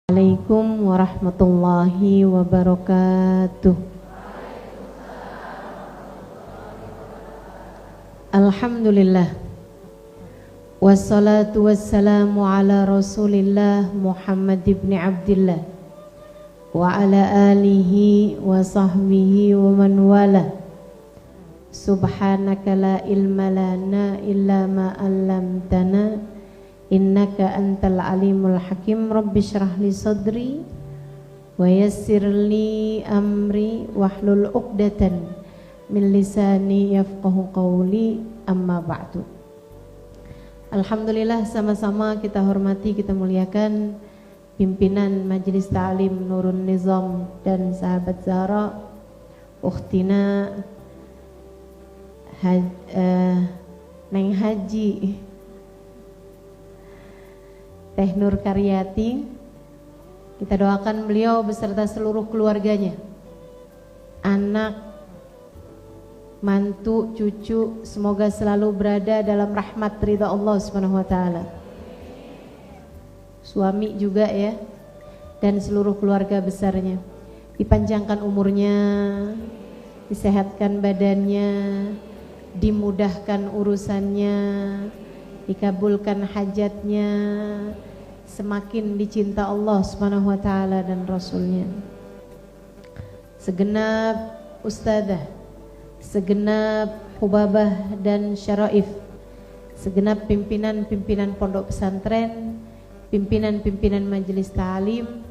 Assalamualaikum warahmatullahi wabarakatuh. Alhamdulillah, wassalatu wassalamu ala rasulillah Muhammad ibn Abdillah wa ala alihi wa sahbihi wa man wala. Subhanaka la ilma lana illa ma 'allamtana innaka antal alimul hakim. Rabbi syrah li sadri wa yassir li amri wahlul 'uqdatan min lisani yafqahu qawli, amma ba'du. Alhamdulillah, sama-sama kita hormati, kita muliakan pimpinan Majelis Ta'lim Nurun Nizam dan sahabat Zahra, ukhtina Neng Haji Teh Nur Karyati. Kita doakan beliau beserta seluruh keluarganya, anak, mantu, cucu, semoga selalu berada dalam rahmat ridha Allah Subhanahu wa taala. Suami juga ya, dan seluruh keluarga besarnya. Dipanjangkan umurnya, disehatkan badannya, dimudahkan urusannya, dikabulkan hajatnya, semakin dicinta Allah Subhanahu wa taala dan Rasulnya. Segenap ustadzah, segenap hubabah dan syaraif, segenap pimpinan-pimpinan pondok pesantren, pimpinan-pimpinan majelis ta'lim,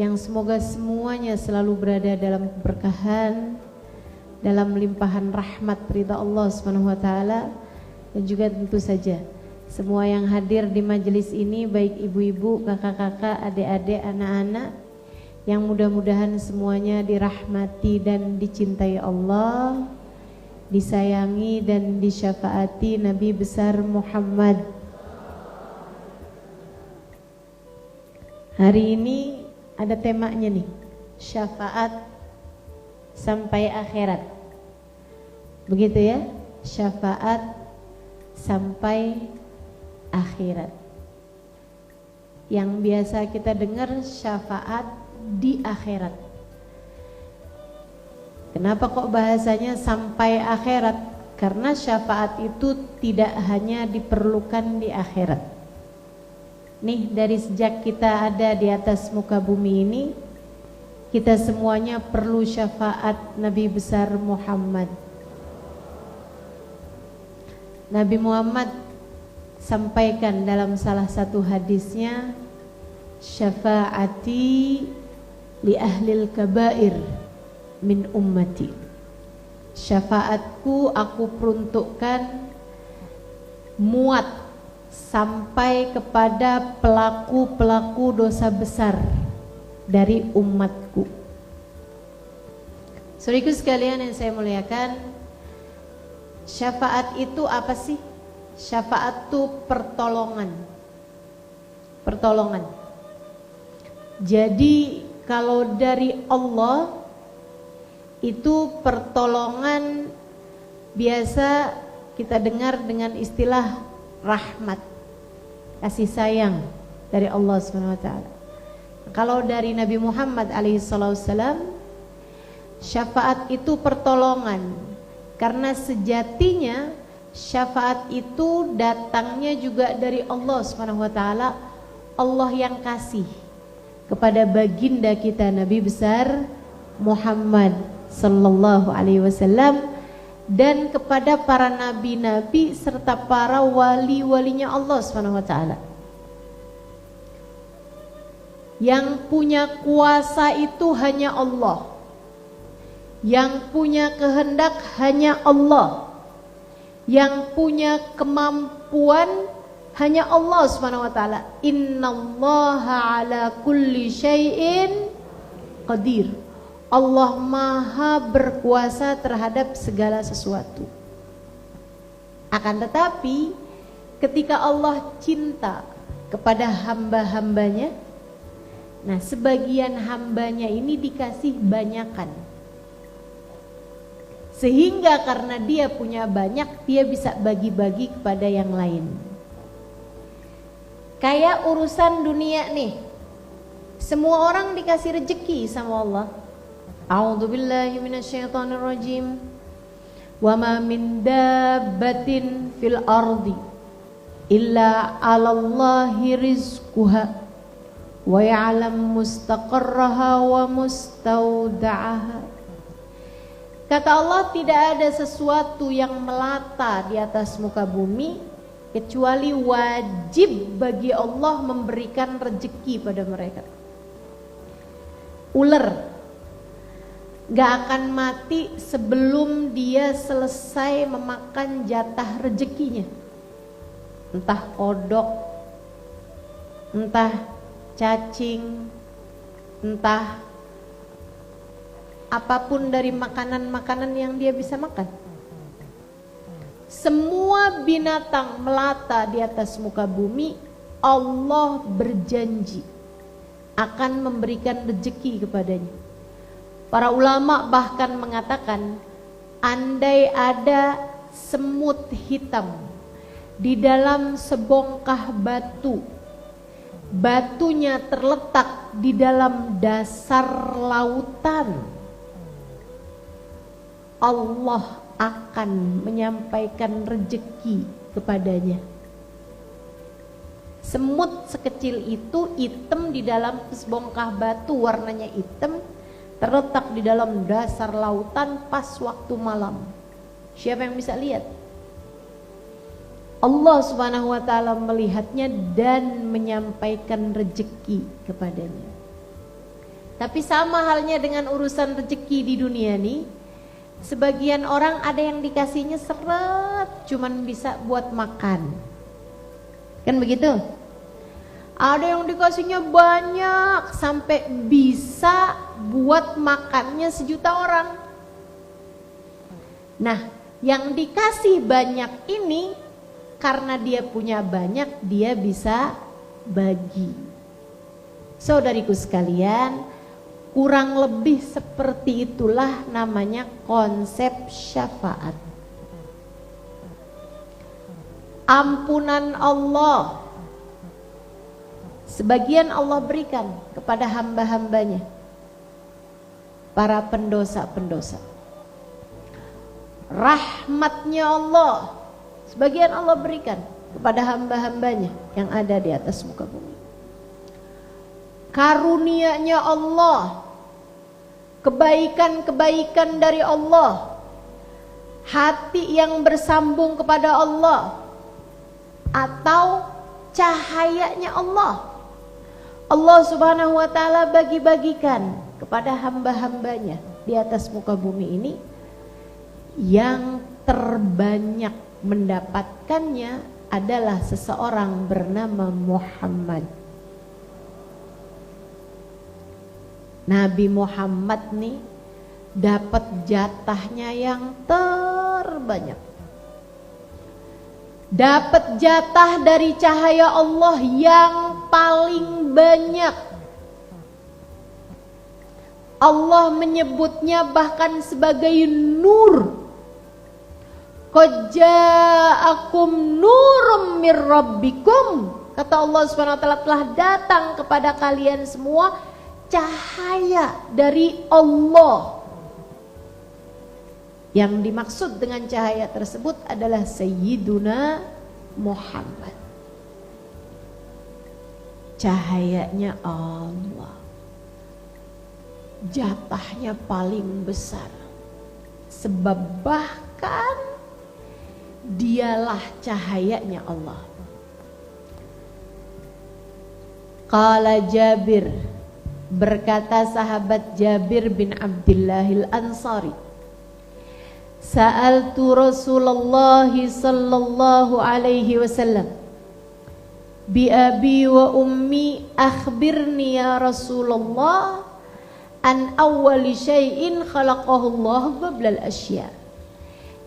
yang semoga semuanya selalu berada dalam keberkahan, dalam limpahan rahmat ridha Allah Subhanahu wa taala, dan juga tentu saja semua yang hadir di majelis ini, baik ibu-ibu, kakak-kakak, adik-adik, anak-anak, yang mudah-mudahan semuanya dirahmati dan dicintai Allah, disayangi dan disyafaati Nabi besar Muhammad. Hari ini ada temanya nih, syafaat sampai akhirat. Begitu ya, syafaat sampai akhirat. Yang biasa kita dengar syafaat di akhirat. Kenapa kok bahasanya sampai akhirat? Karena syafaat itu tidak hanya diperlukan di akhirat. Nih, dari sejak kita ada di atas muka bumi ini, kita semuanya perlu syafaat Nabi besar Muhammad. Nabi Muhammad sampaikan dalam salah satu hadisnya, syafaati li ahlil kabair min ummati. Syafaatku aku peruntukkan muat sampai kepada pelaku-pelaku dosa besar dari umatku. Saudaraku sekalian yang saya muliakan, syafaat itu apa sih? Syafaat itu pertolongan. Pertolongan. Jadi kalau dari Allah itu pertolongan biasa kita dengar dengan istilah rahmat, kasih sayang dari Allah Subhanahu wa taala. Kalau dari Nabi Muhammad alaihissalam, syafaat itu pertolongan, karena sejatinya syafaat itu datangnya juga dari Allah Subhanahu wa taala. Allah yang kasih kepada baginda kita Nabi besar Muhammad sallallahu alaihi wasallam, dan kepada para nabi-nabi serta para wali-walinya Allah Subhanahu wa taala. Yang punya kuasa itu hanya Allah. Yang punya kehendak hanya Allah. Yang punya kemampuan hanya Allah Subhanahu wa taala. Innallaha ala kulli syai'in qadir. Allah Maha berkuasa terhadap segala sesuatu. Akan tetapi ketika Allah cinta kepada hamba-hambanya, nah sebagian hambanya ini dikasih banyakan. Sehingga karena dia punya banyak, dia bisa bagi-bagi kepada yang lain. Kayak urusan dunia nih, Semua orang dikasih rezeki sama Allah. A'udzubillahi minasyaitonirrajim. Wa ma min dabbatin fil ardi illa 'alallahi rizquha wa ya'lam mustaqarraha wa mustauda'aha. Kata Allah, tidak ada sesuatu yang melata di atas muka bumi kecuali wajib bagi Allah memberikan rezeki pada mereka. Ular gak akan mati sebelum dia selesai memakan jatah rezekinya. Entah kodok, entah cacing, entah apapun dari makanan-makanan yang dia bisa makan. Semua binatang melata di atas muka bumi, Allah berjanji akan memberikan rezeki kepadanya. Para ulama bahkan mengatakan, andai ada semut hitam di dalam sebongkah batu, batunya terletak di dalam dasar lautan, Allah akan menyampaikan rezeki kepadanya. Semut sekecil itu hitam di dalam sebongkah batu, warnanya hitam, terletak di dalam dasar lautan pas waktu malam. Siapa yang bisa lihat? Allah Subhanahu wa taala melihatnya dan menyampaikan rezeki kepadanya. Tapi sama halnya dengan urusan rezeki di dunia nih, sebagian orang ada yang dikasihnya seret cuman bisa buat makan. Kan begitu? Ada yang dikasihnya banyak sampai bisa buat makannya 1 juta orang. Nah, yang dikasih banyak ini karena dia punya banyak, dia bisa bagi. Saudariku sekalian, kurang lebih seperti itulah namanya konsep syafaat. Ampunan Allah sebagian Allah berikan kepada hamba-hambanya, para pendosa-pendosa. Rahmatnya Allah sebagian Allah berikan kepada hamba-hambanya yang ada di atas muka bumi. Karunia-Nya Allah, kebaikan-kebaikan dari Allah, hati yang bersambung kepada Allah, atau cahayanya Allah. Allah Subhanahu wa taala bagi-bagikan kepada hamba-hambanya di atas muka bumi ini. Yang terbanyak mendapatkannya adalah seseorang bernama Muhammad. Nabi Muhammad nih dapat jatahnya yang terbanyak. Dapat jatah dari cahaya Allah yang paling banyak. Allah menyebutnya bahkan sebagai nur. Qad ja'akum nurum mir rabbikum. Kata Allah Subhanahu wa taala, telah datang kepada kalian semua cahaya dari Allah. Yang dimaksud dengan cahaya tersebut adalah Sayyiduna Muhammad. Cahayanya Allah, jatahnya paling besar, sebab bahkan dialah cahayanya Allah. Qala Jabir, berkata sahabat Jabir bin Abdillahil Ansari, Sa'altu Rasulullah sallallahu alaihi wasallam bi abi wa ummi akhbirni ya Rasulullah an awwali syai'in khalaqahu Allah qablal asya.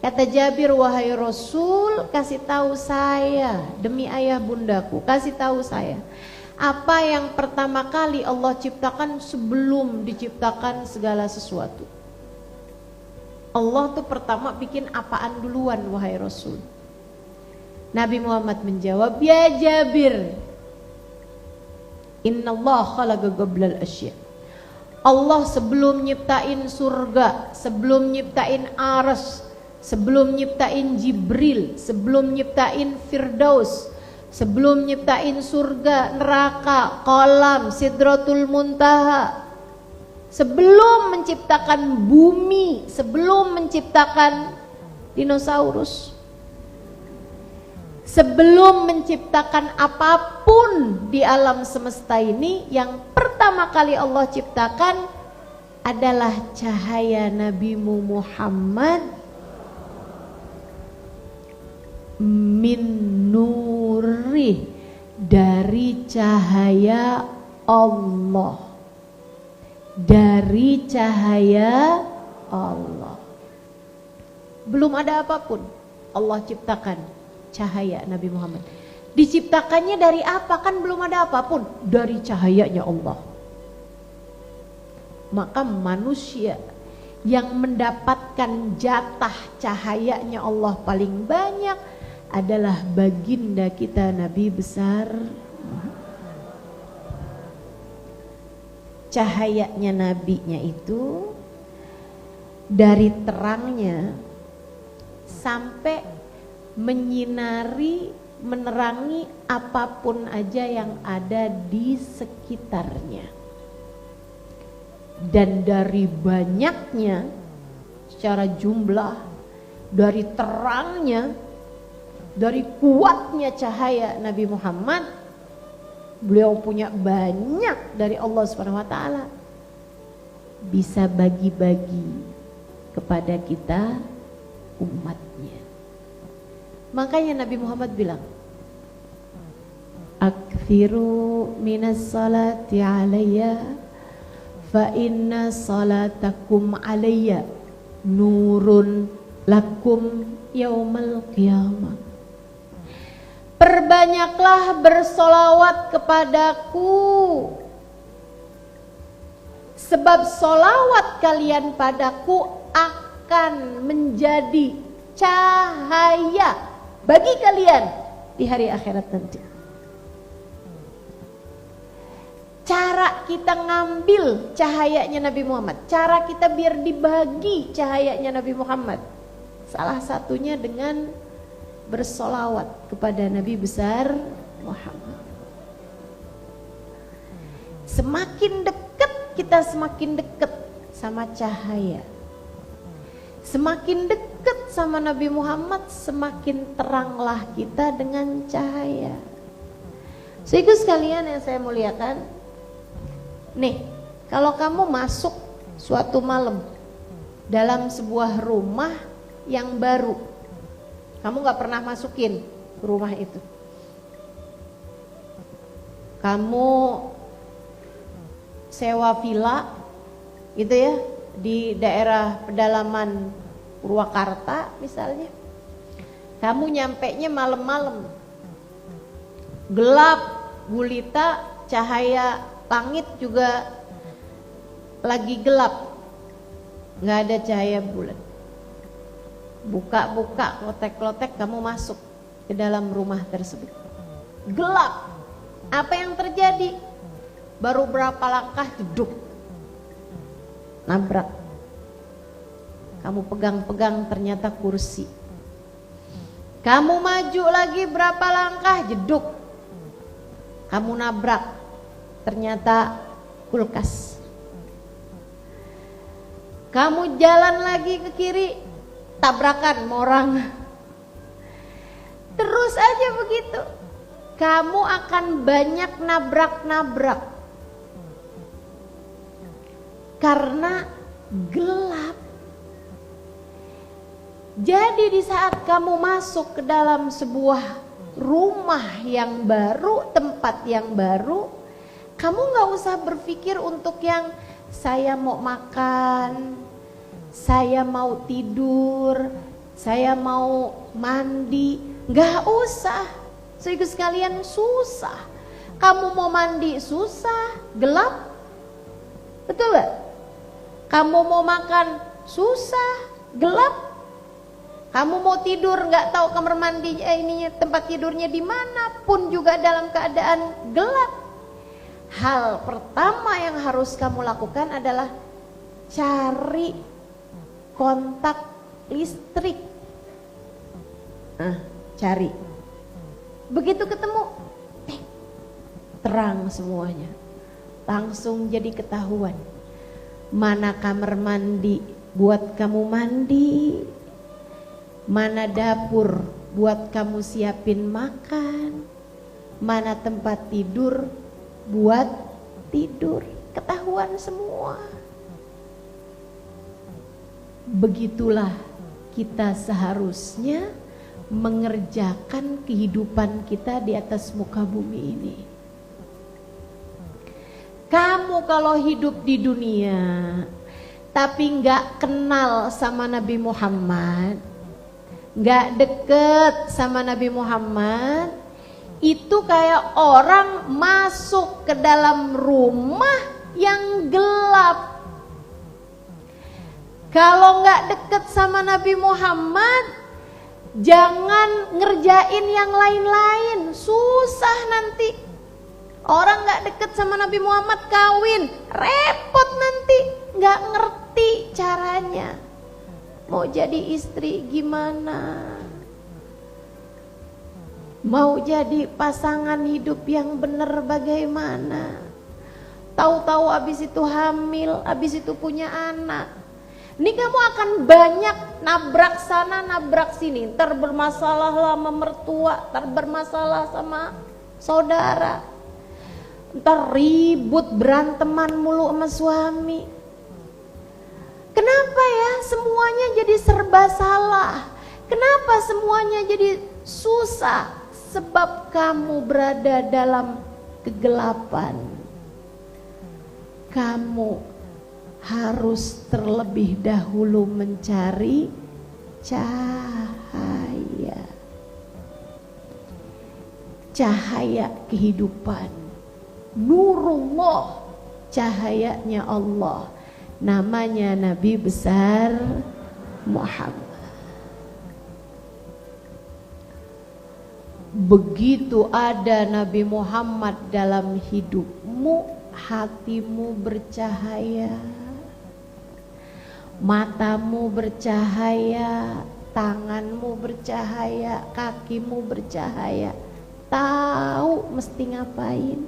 Kata Jabir, wahai Rasul, kasih tahu saya demi ayah bundaku, kasih tahu saya apa yang pertama kali Allah ciptakan sebelum diciptakan segala sesuatu. Allah tuh pertama bikin apaan duluan wahai Rasul? Nabi Muhammad menjawab, ya Jabir, Innallaha khalaqa qablal asya. Allah sebelum nyiptain surga, sebelum nyiptain arsy, sebelum nyiptain Jibril, sebelum nyiptain Firdaus, sebelum nyiptain surga, neraka, qalam, sidratul muntaha, sebelum menciptakan bumi, sebelum menciptakan dinosaurus, sebelum menciptakan apapun di alam semesta ini, yang pertama kali Allah ciptakan adalah cahaya Nabimu Muhammad min nuri, dari cahaya Allah, dari cahaya Allah. Belum ada apapun, Allah ciptakan cahaya Nabi Muhammad. Diciptakannya dari apa? Kan belum ada apapun, dari cahayanya Allah. Maka manusia yang mendapatkan jatah cahayanya Allah paling banyak adalah baginda kita Nabi besar. Cahayanya nabinya itu dari terangnya sampai menyinari, menerangi apapun aja yang ada di sekitarnya. Dan dari banyaknya secara jumlah, dari terangnya, dari kuatnya cahaya Nabi Muhammad, beliau punya banyak dari Allah Subhanahu wa taala, bisa bagi-bagi kepada kita umatnya. Makanya Nabi Muhammad bilang, aktsiru minas salati alayya fa inna salatakum alayya nurun lakum yaumal qiyamah. Perbanyaklah bersolawat kepadaku, sebab solawat kalian padaku akan menjadi cahaya bagi kalian di hari akhirat nanti. Cara kita ngambil cahayanya Nabi Muhammad, cara kita biar dibagi cahayanya Nabi Muhammad, salah satunya dengan bersolawat kepada Nabi besar Muhammad. Semakin dekat kita, semakin dekat sama cahaya. Semakin dekat sama Nabi Muhammad, semakin teranglah kita dengan cahaya. Saudara sekalian yang saya muliakan, nih, kalau kamu masuk suatu malam dalam sebuah rumah yang baru, kamu gak pernah masukin rumah itu, kamu sewa villa gitu ya di daerah pedalaman Purwakarta misalnya, kamu nyampenya malam-malam, gelap gulita, cahaya langit juga lagi gelap, nggak ada cahaya bulan. Buka-buka, klotek-klotek, kamu masuk ke dalam rumah tersebut, gelap. Apa yang terjadi? Baru berapa langkah jeduk, nabrak. Kamu pegang-pegang, ternyata kursi. Kamu maju lagi berapa langkah, jeduk, kamu nabrak, ternyata kulkas. Kamu jalan lagi ke kiri, tabrakan sama orang. Terus aja begitu. Kamu akan banyak nabrak-nabrak karena gelap. Jadi di saat kamu masuk ke dalam sebuah rumah yang baru, tempat yang baru, kamu gak usah berpikir untuk yang saya mau makan, saya mau tidur, saya mau mandi. Gak usah. Saudara sekalian, susah. Kamu mau mandi susah, gelap. Betul gak? Kamu mau makan susah, gelap. Kamu mau tidur nggak tahu kamar mandi tempat tidurnya di mana pun juga dalam keadaan gelap. Hal pertama yang harus kamu lakukan adalah cari kontak listrik. Cari. Begitu ketemu, terang semuanya. Langsung jadi ketahuan. Mana kamar mandi buat kamu mandi, mana dapur buat kamu siapin makan, mana tempat tidur buat tidur. Ketahuan semua. Begitulah kita seharusnya mengerjakan kehidupan kita di atas muka bumi ini. Kamu kalau hidup di dunia tapi nggak kenal sama Nabi Muhammad, nggak deket sama Nabi Muhammad, itu kayak orang masuk ke dalam rumah yang gelap. Kalau nggak deket sama Nabi Muhammad, jangan ngerjain yang lain-lain, susah nanti. Orang nggak deket sama Nabi Muhammad kawin, repot nanti, nggak ngerti caranya. Mau jadi istri gimana? Mau jadi pasangan hidup yang benar bagaimana? Tahu-tahu abis itu hamil, abis itu punya anak. Ini kamu akan banyak nabrak sana, nabrak sini. Ntar bermasalah sama mertua, ntar bermasalah sama saudara. Ntar ribut, beranteman mulu sama suami. Kenapa ya semuanya jadi serba salah? Kenapa semuanya jadi susah? Sebab kamu berada dalam kegelapan. Kamu harus terlebih dahulu mencari cahaya. Cahaya kehidupan. Nurullah, cahayanya Allah. Namanya Nabi besar Muhammad. Begitu ada Nabi Muhammad dalam hidupmu, hatimu bercahaya, matamu bercahaya, tanganmu bercahaya, kakimu bercahaya. Tahu mesti ngapain.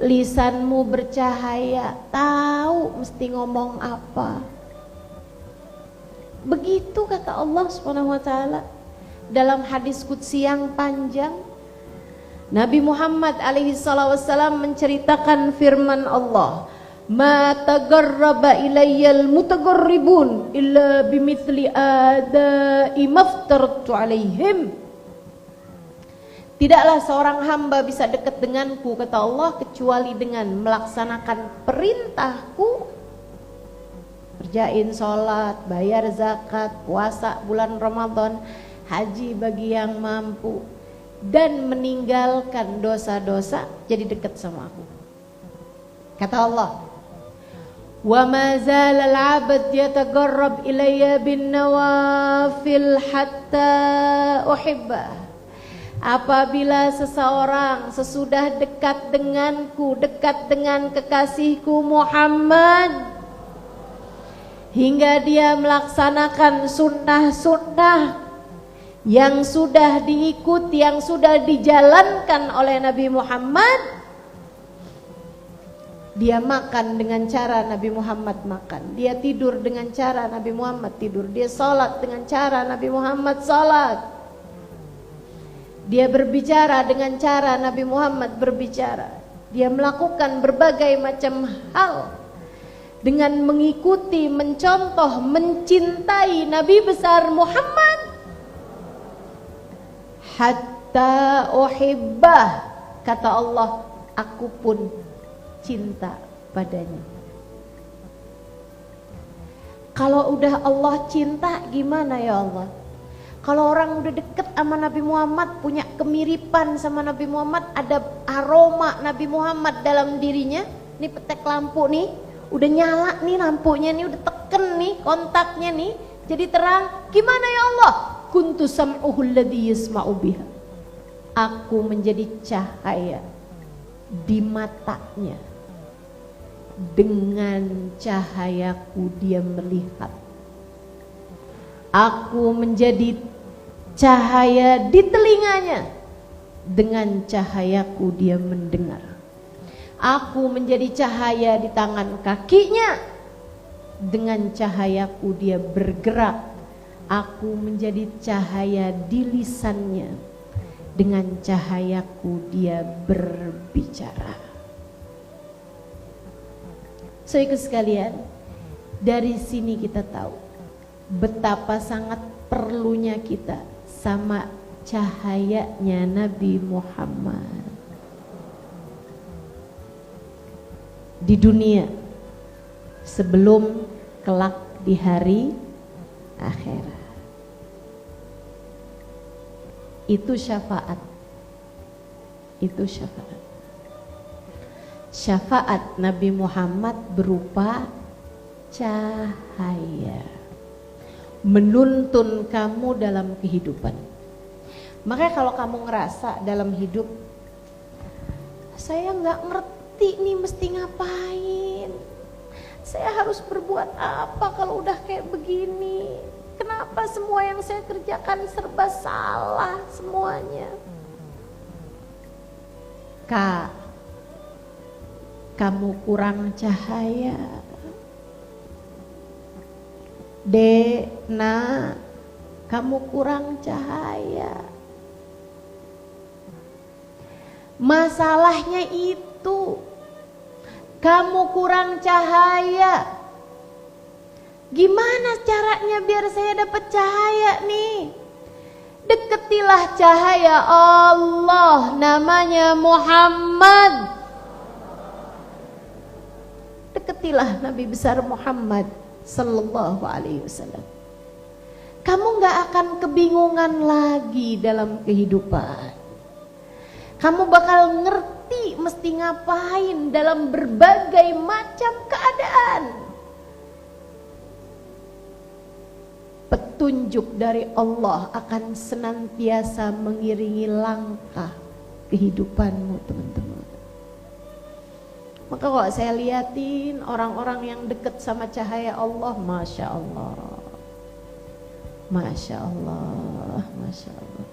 Lisanmu bercahaya, tahu mesti ngomong apa. Begitu kata Allah Subhanahu wa taala dalam hadis qudsi yang panjang. Nabi Muhammad alaihi wasallam menceritakan firman Allah, "Ma taqarraba ilayyal mutaqarribun illa bimithli adai maftaratu alaihim." Tidaklah seorang hamba bisa dekat denganku, kata Allah, kecuali dengan melaksanakan perintahku. Kerjain sholat, bayar zakat, puasa bulan Ramadan, haji bagi yang mampu, dan meninggalkan dosa-dosa, jadi dekat sama aku. Kata Allah, "Wa ma zala al-'abd yataqarrab ilayya bin nawafil hatta uhibbah." Apabila seseorang sesudah dekat denganku, dekat dengan kekasihku Muhammad, hingga dia melaksanakan sunnah-sunnah yang sudah diikuti, yang sudah dijalankan oleh Nabi Muhammad, dia makan dengan cara Nabi Muhammad makan, dia tidur dengan cara Nabi Muhammad tidur, dia sholat dengan cara Nabi Muhammad sholat, dia berbicara dengan cara Nabi Muhammad berbicara, dia melakukan berbagai macam hal dengan mengikuti, mencontoh, mencintai Nabi besar Muhammad. Hatta uhibbah, kata Allah, aku pun cinta padanya. Kalau udah Allah cinta, gimana ya Allah? Kalau orang udah deket sama Nabi Muhammad, punya kemiripan sama Nabi Muhammad, ada aroma Nabi Muhammad dalam dirinya. Nih petek lampu nih, udah nyala nih lampunya nih, udah teken nih kontaknya nih, jadi terang. Gimana ya Allah? Kuntu sam'uhul ladzi yasma'u biha. Aku menjadi cahaya di matanya. Dengan cahayaku dia melihat. Aku menjadi cahaya di telinganya. Dengan cahayaku dia mendengar. Aku menjadi cahaya di tangan kakinya. Dengan cahayaku dia bergerak. Aku menjadi cahaya di lisannya. Dengan cahayaku dia berbicara. Saudara sekalian, dari sini kita tahu betapa sangat perlunya kita sama cahayanya Nabi Muhammad di dunia sebelum kelak di hari akhirat. Itu syafaat. Itu syafaat. Syafaat Nabi Muhammad berupa cahaya, menuntun kamu dalam kehidupan. Makanya kalau kamu ngerasa dalam hidup, saya nggak ngerti nih mesti ngapain, saya harus berbuat apa kalau udah kayak begini, kenapa semua yang saya kerjakan serba salah semuanya. Kak, kamu kurang cahaya. Dek, nak, kamu kurang cahaya. Masalahnya itu, kamu kurang cahaya. Gimana caranya biar saya dapat cahaya nih? Deketilah cahaya Allah, namanya Muhammad. Deketilah Nabi besar Muhammad sallallahu alaihi wasallam. Kamu gak akan kebingungan lagi dalam kehidupan. Kamu bakal ngerti mesti ngapain dalam berbagai macam keadaan. Petunjuk dari Allah akan senantiasa mengiringi langkah kehidupanmu, teman-teman. Maka kalau saya liatin orang-orang yang dekat sama cahaya Allah, Masya Allah, Masya Allah, Masya Allah.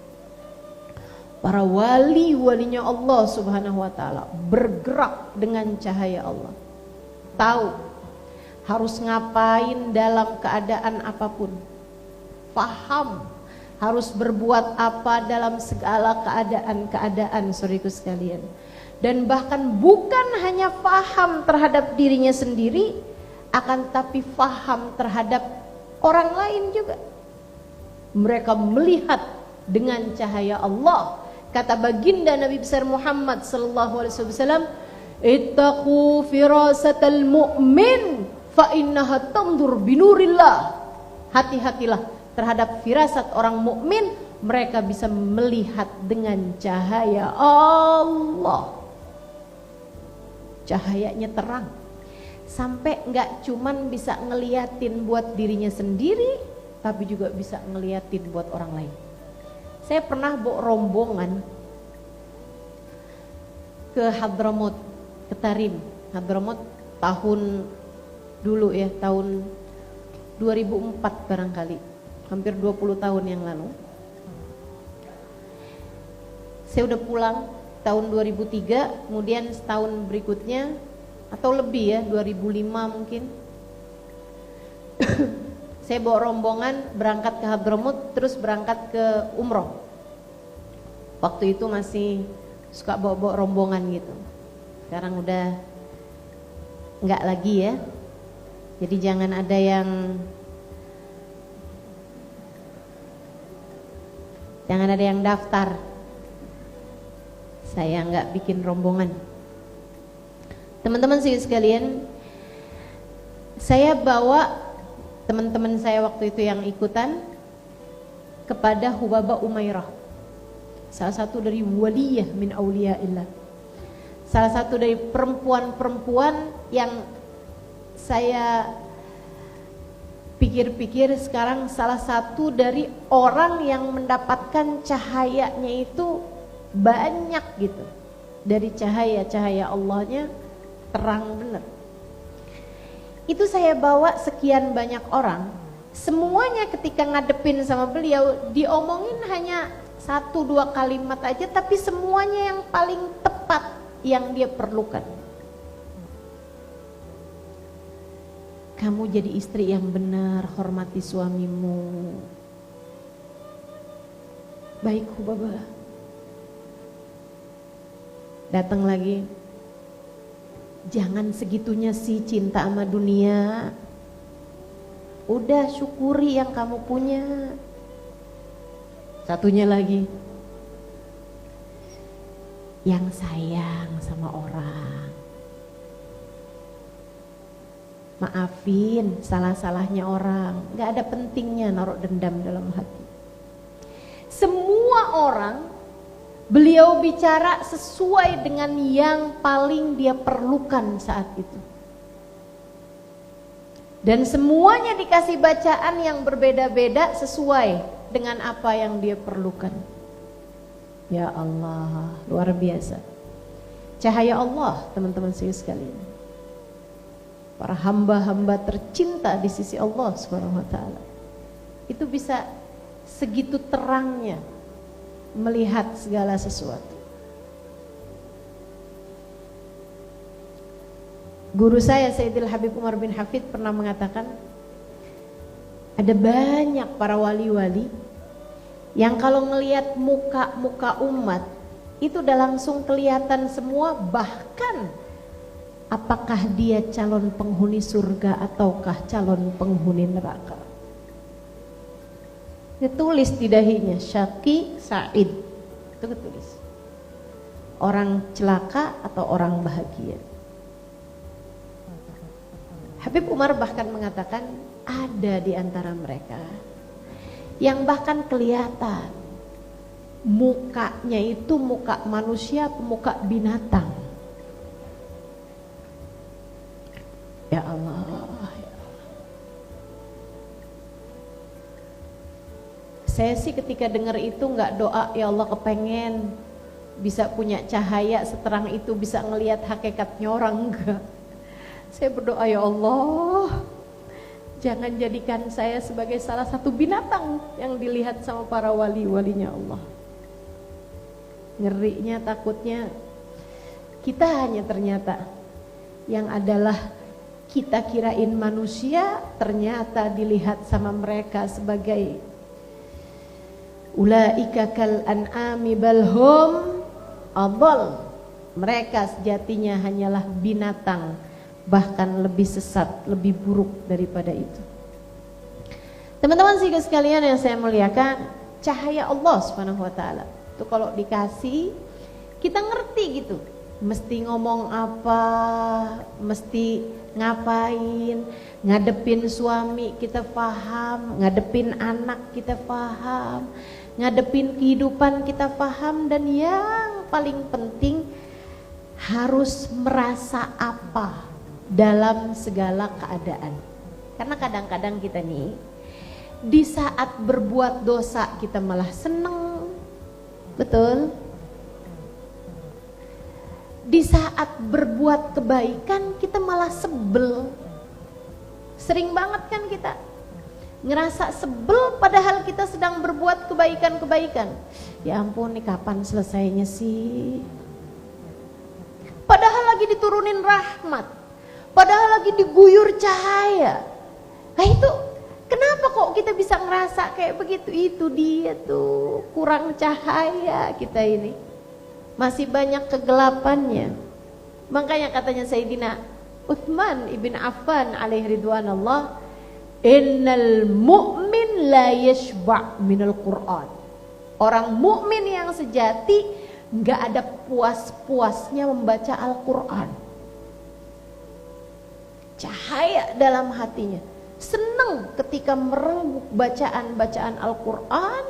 Para wali-walinya Allah subhanahu wa ta'ala bergerak dengan cahaya Allah. Tahu harus ngapain dalam keadaan apapun. Paham harus berbuat apa dalam segala keadaan-keadaan, saudaraku sekalian. Dan bahkan bukan hanya paham terhadap dirinya sendiri, akan tapi paham terhadap orang lain juga. Mereka melihat dengan cahaya Allah. Kata baginda Nabi besar Muhammad sallallahu alaihi wasallam, "Ittaqu firasatal mu'min fa innaha tandur binurillah." Hati-hatilah terhadap firasat orang mukmin, mereka bisa melihat dengan cahaya Allah. Cahayanya terang, sampai nggak cuman bisa ngeliatin buat dirinya sendiri, tapi juga bisa ngeliatin buat orang lain. Saya pernah bawa rombongan ke Hadramut, ke Tarim. Hadramut tahun dulu ya, tahun 2004 barangkali, hampir 20 tahun yang lalu. Saya udah pulang tahun 2003, kemudian setahun berikutnya atau lebih ya, 2005 mungkin. Saya bawa rombongan berangkat ke Hadramut, terus berangkat ke umroh. Waktu itu masih suka bawa-bawa rombongan gitu. Sekarang udah enggak lagi ya. Jadi jangan ada yang daftar. Saya enggak bikin rombongan. Teman-teman sekalian, saya bawa teman-teman saya waktu itu yang ikutan kepada Hubabah Umairah, salah satu dari waliyah min auliyaillah, salah satu dari perempuan-perempuan yang saya pikir-pikir sekarang salah satu dari orang yang mendapatkan cahayanya itu banyak gitu, dari cahaya-cahaya Allahnya terang benar. Itu saya bawa sekian banyak orang, semuanya ketika ngadepin sama beliau diomongin hanya 1-2 kalimat aja, tapi semuanya yang paling tepat yang dia perlukan. Kamu jadi istri yang benar, hormati suamimu. Baik Hubabah. Datang lagi. Jangan segitunya sih cinta sama dunia. Udah syukuri yang kamu punya. Satunya lagi. Yang sayang sama orang. Maafin salah-salahnya orang. Gak ada pentingnya naruh dendam dalam hati. Semua orang beliau bicara sesuai dengan yang paling dia perlukan saat itu. Dan semuanya dikasih bacaan yang berbeda-beda sesuai dengan apa yang dia perlukan. Ya Allah, luar biasa. Cahaya Allah, teman-teman sekalian. Para hamba-hamba tercinta di sisi Allah Subhanahu wa taala. Itu bisa segitu terangnya melihat segala sesuatu. Guru saya Sayyidil Habib Umar bin Hafid pernah mengatakan, ada banyak para wali-wali yang kalau ngelihat muka-muka umat itu udah langsung kelihatan semua, bahkan apakah dia calon penghuni surga ataukah calon penghuni neraka. Dia tulis di dahinya Syaqi Sa'id. Itu ketulis. Orang celaka atau orang bahagia. Habib Umar bahkan mengatakan ada di antara mereka yang bahkan kelihatan mukanya itu muka manusia, muka binatang. Ya Allah, ya Allah. Saya sih ketika dengar itu nggak doa, ya Allah kepengen bisa punya cahaya seterang itu, bisa ngelihat hakikatnya orang, enggak. Saya berdoa, ya Allah, jangan jadikan saya sebagai salah satu binatang yang dilihat sama para wali-walinya Allah. Ngerinya, takutnya kita hanya ternyata yang adalah kita kirain manusia, ternyata dilihat sama mereka sebagai ulaika kal an'ami bal hum adall. Mereka sejatinya hanyalah binatang, bahkan lebih sesat, lebih buruk daripada itu. Teman-teman sekalian yang saya muliakan, cahaya Allah Subhanahu wa taala itu kalau dikasih kita ngerti gitu. Mesti ngomong apa, mesti ngapain, ngadepin suami kita paham, ngadepin anak kita paham, ngadepin kehidupan kita paham, dan yang paling penting harus merasa apa dalam segala keadaan. Karena kadang-kadang kita nih di saat berbuat dosa kita malah seneng, betul? Di saat berbuat kebaikan kita malah sebel. Sering banget kan kita ngerasa sebel padahal kita sedang berbuat kebaikan-kebaikan. Ya ampun, nih kapan selesainya sih? Padahal lagi diturunin rahmat, padahal lagi diguyur cahaya. Nah itu kenapa kok kita bisa ngerasa kayak begitu? Itu dia tuh, kurang cahaya kita ini. Masih banyak kegelapannya. Makanya katanya Sayyidina Utsman ibn Affan alaihi ridwanallah, innal mu'min la yashba' minal Qur'an. Orang mukmin yang sejati enggak ada puas-puasnya membaca Al-Qur'an. Cahaya dalam hatinya, senang ketika merenggut bacaan-bacaan Al-Qur'an,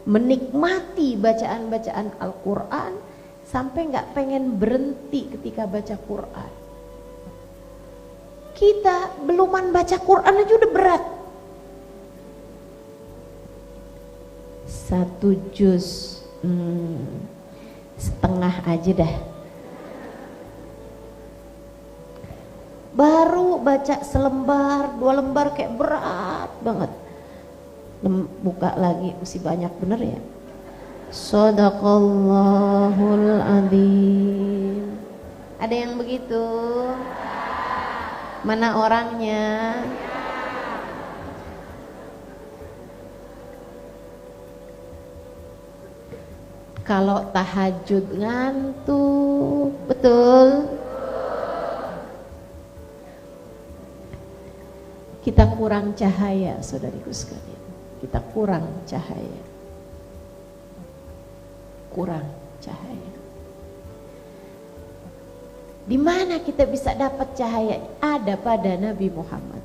menikmati bacaan-bacaan Al-Qur'an, sampai nggak pengen berhenti ketika baca Quran. Kita beluman baca Quran aja udah berat. 1 juz setengah aja dah baru baca selembar, 2 lembar kayak berat banget. Buka lagi, mesti banyak bener ya. Shadaqallahul adzim. Ada yang begitu? Mana orangnya? Kalau tahajud ngantuk, betul? Kita kurang cahaya, saudariku sekalian. Kita kurang cahaya. Kurang cahaya. Di mana kita bisa dapat cahaya? Ada pada Nabi Muhammad.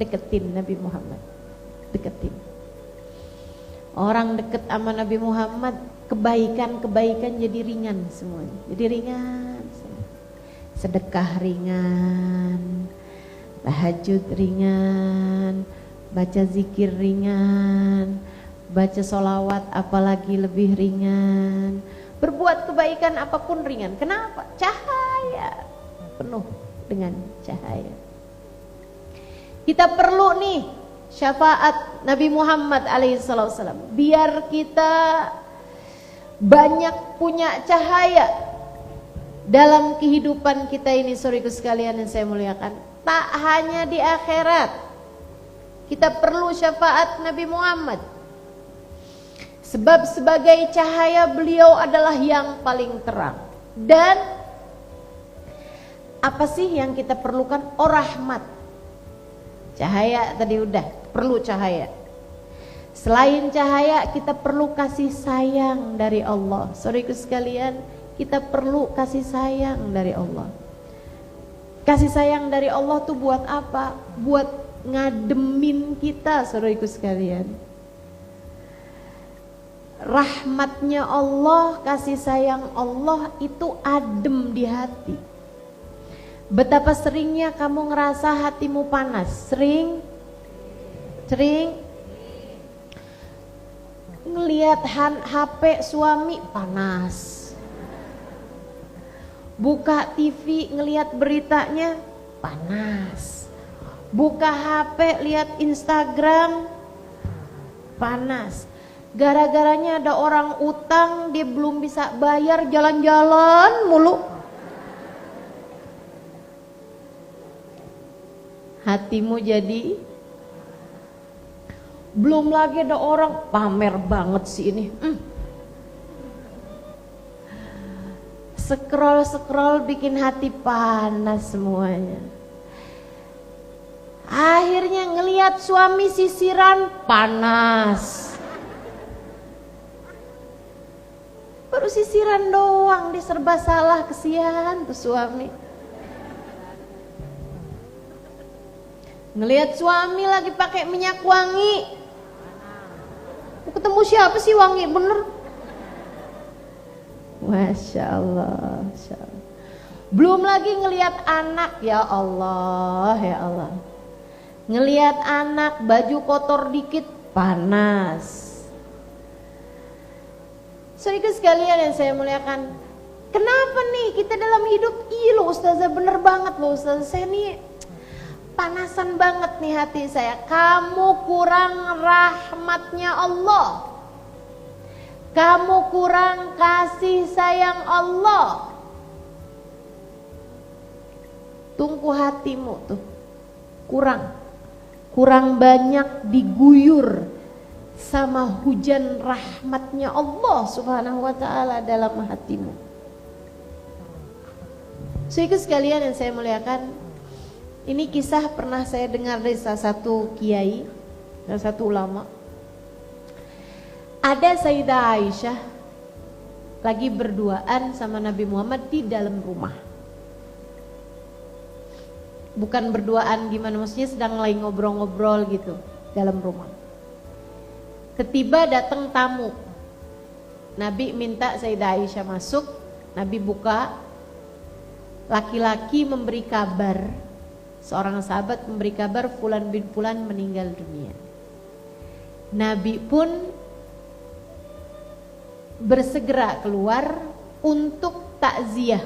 Deketin Nabi Muhammad. Deketin. Orang deket sama Nabi Muhammad, kebaikan-kebaikan jadi ringan semuanya. Jadi ringan. Sedekah ringan, tahajud ringan, baca zikir ringan, baca sholawat apalagi lebih ringan. Berbuat kebaikan apapun ringan. Kenapa? Cahaya. Penuh dengan cahaya. Kita perlu nih syafaat Nabi Muhammad alaihissalam, biar kita banyak punya cahaya dalam kehidupan kita ini. Saudaraku sekalian yang saya muliakan, tak hanya di akhirat kita perlu syafaat Nabi Muhammad, sebab sebagai cahaya beliau adalah yang paling terang. Dan apa sih yang kita perlukan? Oh, rahmat. Cahaya tadi udah, perlu cahaya. Selain cahaya, kita perlu kasih sayang dari Allah. Saudaraku sekalian, kita perlu kasih sayang dari Allah. Kasih sayang dari Allah tuh buat apa? Buat ngademin kita, saudaraku sekalian. Rahmatnya Allah, kasih sayang Allah itu adem di hati. Betapa seringnya kamu ngerasa hatimu panas? Sering ngelihat HP suami panas, buka TV ngelihat beritanya panas, buka HP lihat Instagram panas. Gara-garanya ada orang utang, dia belum bisa bayar, jalan-jalan mulu. Hatimu jadi, belum lagi ada orang pamer banget sih ini. Scroll bikin hati panas semuanya. Akhirnya ngelihat suami sisiran panas. Baru sisiran doang diserba salah, kesian tuh suami. Ngelihat suami lagi pakai minyak wangi. Ketemu siapa sih wangi bener? Masya Allah, Masya Allah. Belum lagi ngelihat anak, ya Allah, ya Allah. Ngelihat anak baju kotor dikit panas. Saudara sekalian yang saya muliakan, kenapa nih kita dalam hidup? Iya loh ustazah, bener banget loh ustazah, saya nih panasan banget nih hati saya. Kamu kurang rahmatnya Allah, kamu kurang kasih sayang Allah. Tunggu hatimu tuh kurang banyak diguyur sama hujan rahmatnya Allah subhanahu wa ta'ala dalam hatimu. Saudara sekalian yang saya muliakan, ini kisah pernah saya dengar dari salah satu kiai, salah satu ulama. Ada Sayyidah Aisyah lagi berduaan sama Nabi Muhammad di dalam rumah. Bukan berduaan gimana, maksudnya sedang lagi ngobrol-ngobrol gitu dalam rumah. Tiba-tiba datang tamu. Nabi minta Sayyidah Aisyah masuk. Nabi buka. Laki-laki memberi kabar, seorang sahabat memberi kabar Fulan bin Fulan meninggal dunia. Nabi pun bersegera keluar untuk takziah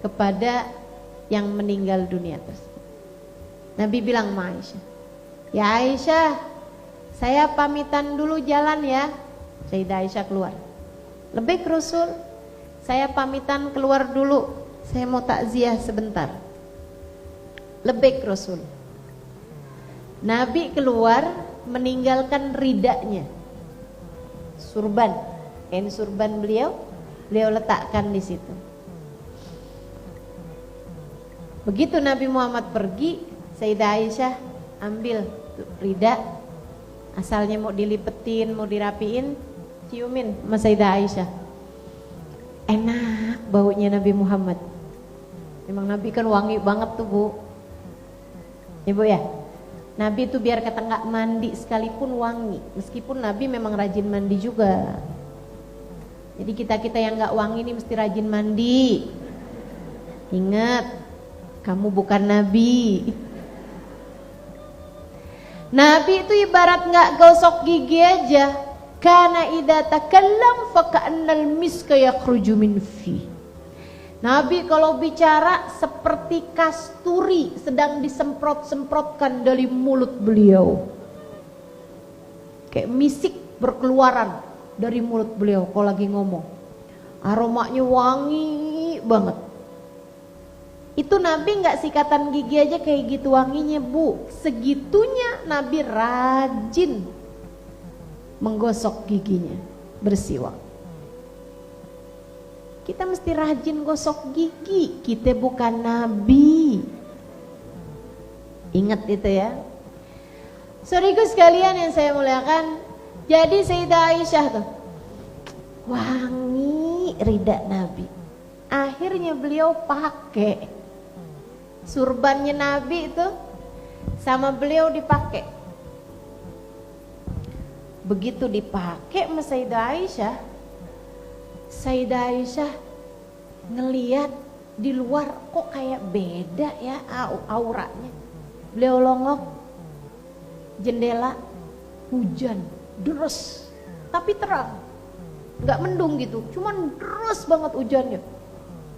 kepada yang meninggal dunia tersebut. Nabi bilang sama Aisyah, ya Aisyah, saya pamitan dulu jalan ya. Sayyidah Aisyah keluar. Lebih Rasul, saya pamitan keluar dulu, saya mau takziah sebentar. Lebih Rasul. Nabi keluar meninggalkan ridanya, surban, kain surban beliau letakkan di situ. Begitu Nabi Muhammad pergi, Sayyidah Aisyah ambil rida, asalnya mau dilipetin, mau dirapiin, ciumin sama Sayyidah Aisyah. Enak baunya Nabi Muhammad. Memang Nabi kan wangi banget tuh Bu. Ibu ya, Nabi tuh biar kata nggak mandi sekalipun wangi. Meskipun Nabi memang rajin mandi juga. Jadi kita yang nggak wangi ini mesti rajin mandi. Ingat, kamu bukan Nabi. Nabi itu ibarat nggak gosok gigi aja. Kana idza takallam fa ka'annal miska yakhruju min fi. Nabi kalau bicara seperti kasturi sedang disemprot-semprotkan dari mulut beliau. Kayak misik berkeluaran dari mulut beliau kalau lagi ngomong. Aromanya wangi banget. Itu Nabi nggak sikatan gigi aja kayak gitu wanginya Bu. Segitunya Nabi rajin menggosok giginya, bersiwak. Kita mesti rajin gosok gigi. Kita bukan Nabi. Ingat itu ya. Saudaraku sekalian yang saya muliakan, jadi Sayyidah Aisyah tuh wangi rida Nabi. Akhirnya beliau pakai surbannya Nabi itu sama beliau dipakai. Begitu dipakai sama Sayyidah Aisyah, Sayyidah Aisyah ngeliat di luar kok kayak beda ya auranya. Beliau longok jendela, hujan deres tapi terang, nggak mendung gitu, cuman deres banget hujannya.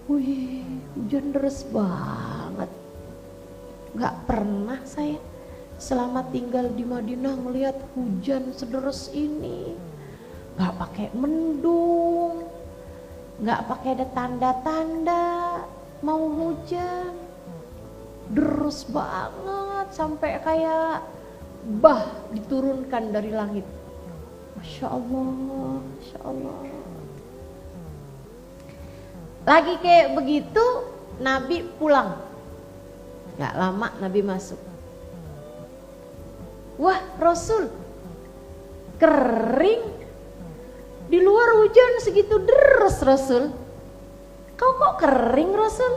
Wih, hujan deres banget. Nggak pernah saya selama tinggal di Madinah melihat hujan sederes ini. Nggak pakai mendung, nggak pakai ada tanda-tanda mau hujan, deres banget sampai kayak bah diturunkan dari langit. Masya Allah, Masya Allah. Lagi kayak begitu Nabi pulang, nggak lama Nabi masuk. Wah Rasul, kering, di luar hujan segitu deres Rasul. Kau kok kering Rasul?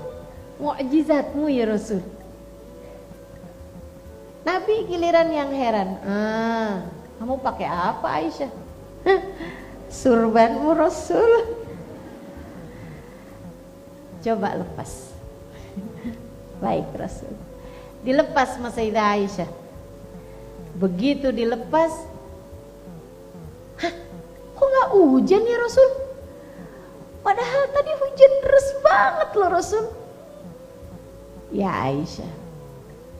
Mukjizatmu ya Rasul. Nabi giliran yang heran. Kamu pakai apa Aisyah? Surbanmu Rasul. Coba lepas. Baik Rasul. Dilepas sama Sayyidah Aisyah. Begitu dilepas, kok gak hujan ya Rasul? Padahal tadi hujan deras banget loh Rasul. Ya Aisyah,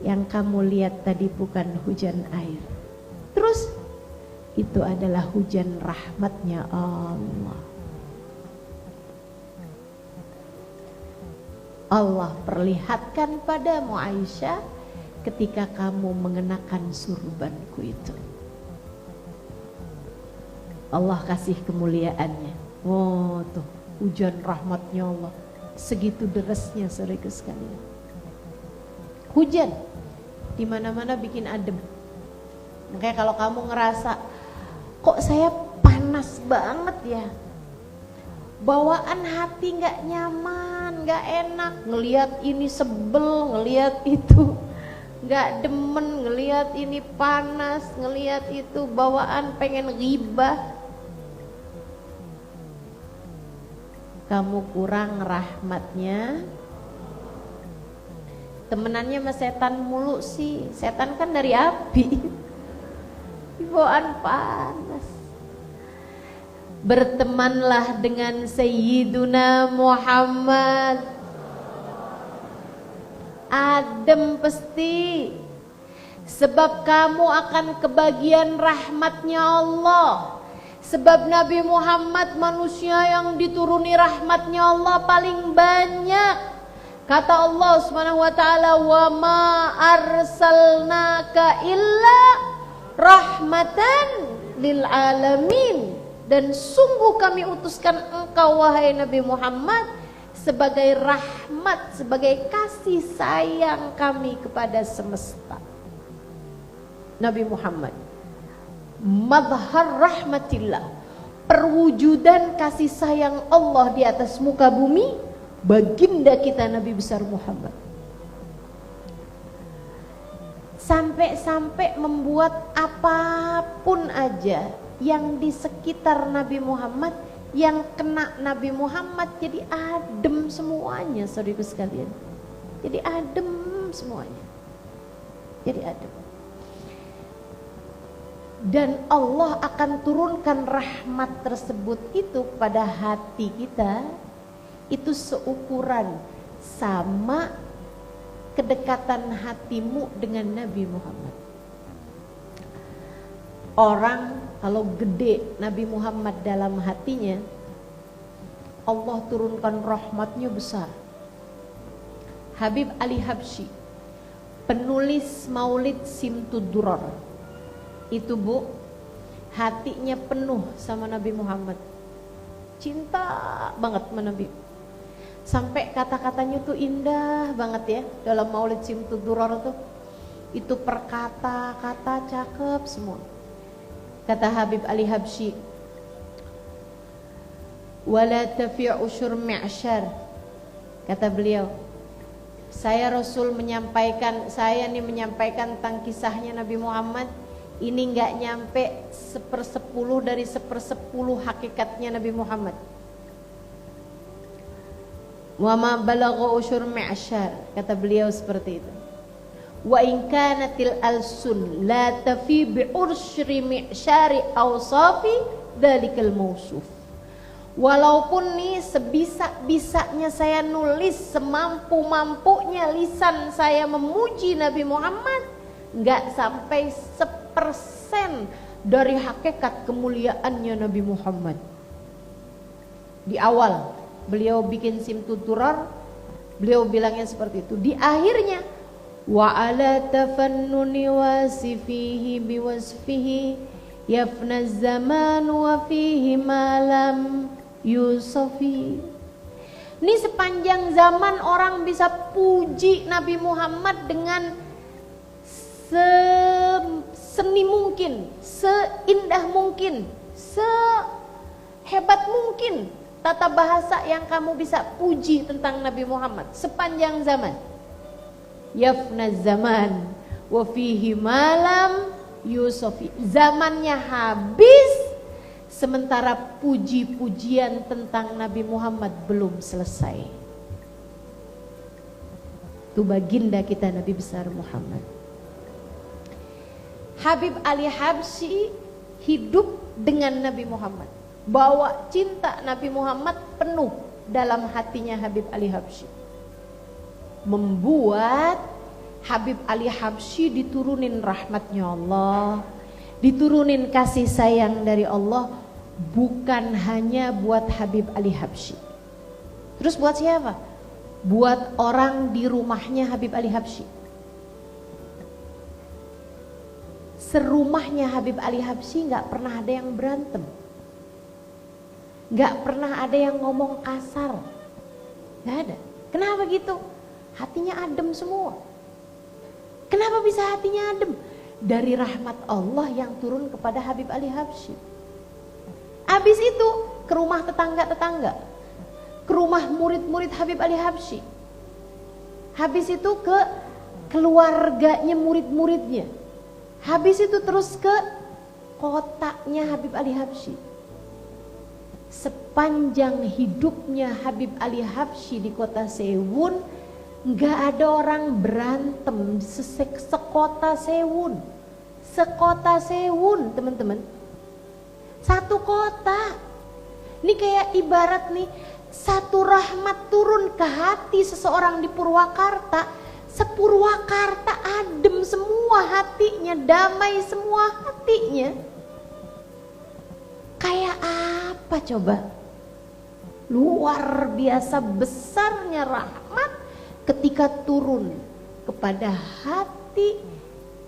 yang kamu lihat tadi bukan hujan air. Terus itu adalah hujan rahmatnya Allah. Allah perlihatkan padamu Aisyah ketika kamu mengenakan surbanku itu. Allah kasih kemuliaannya. Oh tuh hujan rahmatnya Allah. Segitu derasnya saudaraku sekalian. Hujan di mana-mana bikin adem. Makanya kalau kamu ngerasa kok saya panas banget ya, bawaan hati nggak nyaman, nggak enak, ngelihat ini sebel, ngelihat itu nggak demen, ngelihat ini panas, ngelihat itu bawaan pengen ghibah, kamu kurang rahmatnya. Temenannya sama setan mulu sih, setan kan dari api, bawaan panas. Bertemanlah dengan Sayyiduna Muhammad adem pasti. Sebab kamu akan kebagian rahmatnya Allah. Sebab Nabi Muhammad manusia yang dituruni rahmatnya Allah paling banyak. Kata Allah Subhanahu wa taala, "Wa ma arsalnaka illa rahmatan lil alamin." Dan sungguh kami utuskan engkau wahai Nabi Muhammad sebagai rahmat, sebagai kasih sayang kami kepada semesta. Nabi Muhammad madhar rahmatillah, perwujudan kasih sayang Allah di atas muka bumi, baginda kita Nabi besar Muhammad. Sampai-sampai membuat apapun aja yang di sekitar Nabi Muhammad, yang kena Nabi Muhammad jadi adem semuanya, saudaraku sekalian. Jadi adem semuanya. Jadi adem. Dan Allah akan turunkan rahmat tersebut itu pada hati kita, itu seukuran sama kedekatan hatimu dengan Nabi Muhammad. Orang kalau gede Nabi Muhammad dalam hatinya, Allah turunkan rahmatnya besar. Habib Ali Habsyi, penulis Maulid Simtud Durar, itu Bu, hatinya penuh sama Nabi Muhammad, cinta banget sama Nabi. Sampai kata-katanya tuh indah banget ya dalam Maulid Simtud Durar tuh. Itu perkata-kata cakep semua. Kata Habib Ali Habsyi, "Wala tafi'u syurmi'syar." Kata beliau, saya menyampaikan tentang kisahnya Nabi Muhammad. Ini enggak nyampe 1/10 dari 1/10 hakikatnya Nabi Muhammad. Wa ma balagha usyur mi'syar, kata beliau seperti itu. Wa in kanatil alsun la tafi bi ursyri mi'syari awsafi dzalikal mausuf. Walaupun nih sebisa-bisanya saya nulis, semampu-mampunya lisan saya memuji Nabi Muhammad, enggak sampai 1% dari hakikat kemuliaannya Nabi Muhammad. Di awal beliau bikin Simtud Durar, beliau bilangnya seperti itu. Di akhirnya, wa ala tafannuni wasifihi biwasfihi yafna zaman wa fihi malam yusofi. Ini sepanjang zaman orang bisa puji Nabi Muhammad dengan seni mungkin, seindah mungkin, sehebat mungkin tata bahasa yang kamu bisa puji tentang Nabi Muhammad sepanjang zaman. Yafna zaman wa fihi malam yusofi. Zamannya habis, sementara puji-pujian tentang Nabi Muhammad belum selesai. Itu baginda kita Nabi besar Muhammad. Habib Ali Habsyi hidup dengan Nabi Muhammad, bawa cinta Nabi Muhammad penuh dalam hatinya Habib Ali Habsyi, membuat Habib Ali Habsyi diturunin rahmatnya Allah, diturunin kasih sayang dari Allah, bukan hanya buat Habib Ali Habsyi. Terus buat siapa? Buat orang di rumahnya Habib Ali Habsyi. Serumahnya Habib Ali Habsyi gak pernah ada yang berantem, gak pernah ada yang ngomong kasar, gak ada. Kenapa gitu? Hatinya adem semua. Kenapa bisa hatinya adem? Dari rahmat Allah yang turun kepada Habib Ali Habsyi. Habis itu ke rumah tetangga-tetangga, ke rumah murid-murid Habib Ali Habsyi. Habis itu ke keluarganya murid-muridnya. Habis itu terus ke kotaknya Habib Ali Habsyi. Sepanjang hidupnya Habib Ali Habsyi di kota Sewun, nggak ada orang berantem sekota Sewun. Sekota Sewun, teman-teman. Satu kota. Ini kayak ibarat nih, satu rahmat turun ke hati seseorang di Purwakarta, Sepurwakarta adem semua hatinya, damai semua hatinya. Kayak apa coba? Luar biasa besarnya rahmat ketika turun kepada hati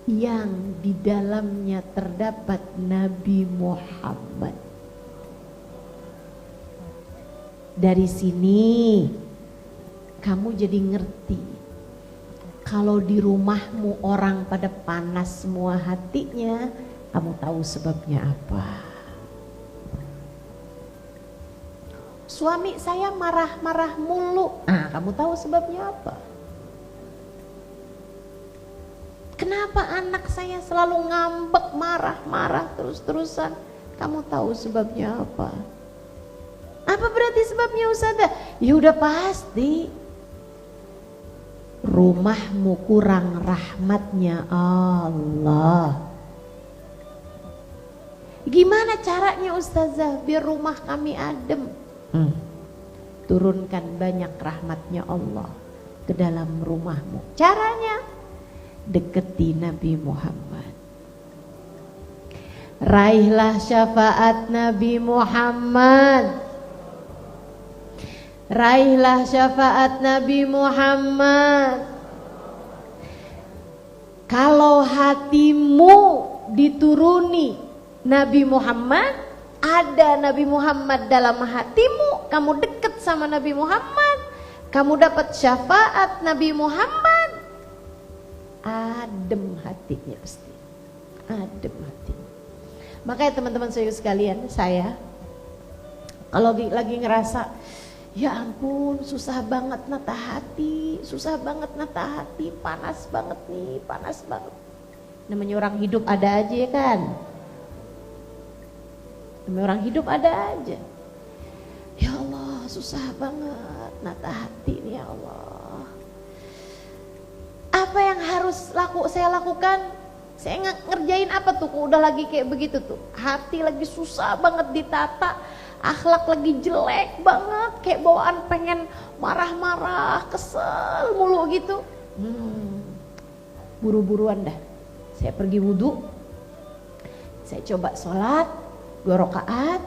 yang di dalamnya terdapat Nabi Muhammad. Dari sini kamu jadi ngerti, kalau di rumahmu orang pada panas semua hatinya, kamu tahu sebabnya apa. Suami saya marah-marah mulu, kamu tahu sebabnya apa. Kenapa anak saya selalu ngambek, marah-marah terus-terusan, kamu tahu sebabnya apa. Apa berarti sebabnya Ustazah? Ya udah pasti rumahmu kurang rahmatnya Allah. Gimana caranya Ustazah biar rumah kami adem? Turunkan banyak rahmatnya Allah ke dalam rumahmu. Caranya deketi Nabi Muhammad. Raihlah syafaat Nabi Muhammad. Raihlah syafaat Nabi Muhammad. Kalau hatimu dituruni Nabi Muhammad, ada Nabi Muhammad dalam hatimu, kamu dekat sama Nabi Muhammad, kamu dapat syafaat Nabi Muhammad, adem hatinya pasti, adem hatinya. Makanya teman-teman saya sekalian, saya kalau lagi ngerasa ya ampun susah banget nata hati, susah banget nata hati, panas banget nih, panas banget. Namanya orang hidup ada aja ya kan. Namanya orang hidup ada aja. Ya Allah susah banget nata hati nih ya Allah. Apa yang harus saya lakukan? Saya ngerjain apa tuh? Udah lagi kayak begitu tuh. Hati lagi susah banget ditata. Akhlak lagi jelek banget, kayak bawaan pengen marah-marah, kesel mulu gitu. Buru-buruan dah, saya pergi wudhu, saya coba sholat 2 rakaat.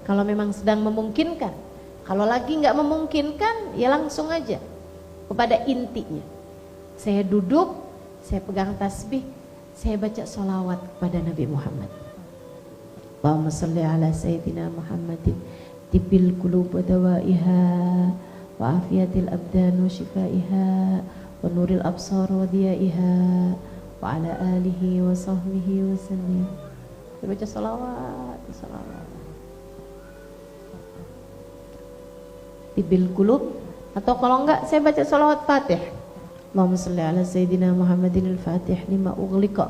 Kalau memang sedang memungkinkan, kalau lagi nggak memungkinkan, ya langsung aja kepada intinya. Saya duduk, saya pegang tasbih, saya baca sholawat kepada Nabi Muhammad. Allahumma salli ala Sayyidina Muhammadin tibbil qulub wa dawaiha wa afiyatil abdan wa shifaiha wa nuril absar wa diyaiha wa ala alihi wa sahbihi wa sallim. Saya baca salawat. Tibbil qulub, atau kalau enggak saya baca salawat Fatih. Allahumma salli ala Sayyidina Muhammadin al-Fatih lima ughliqa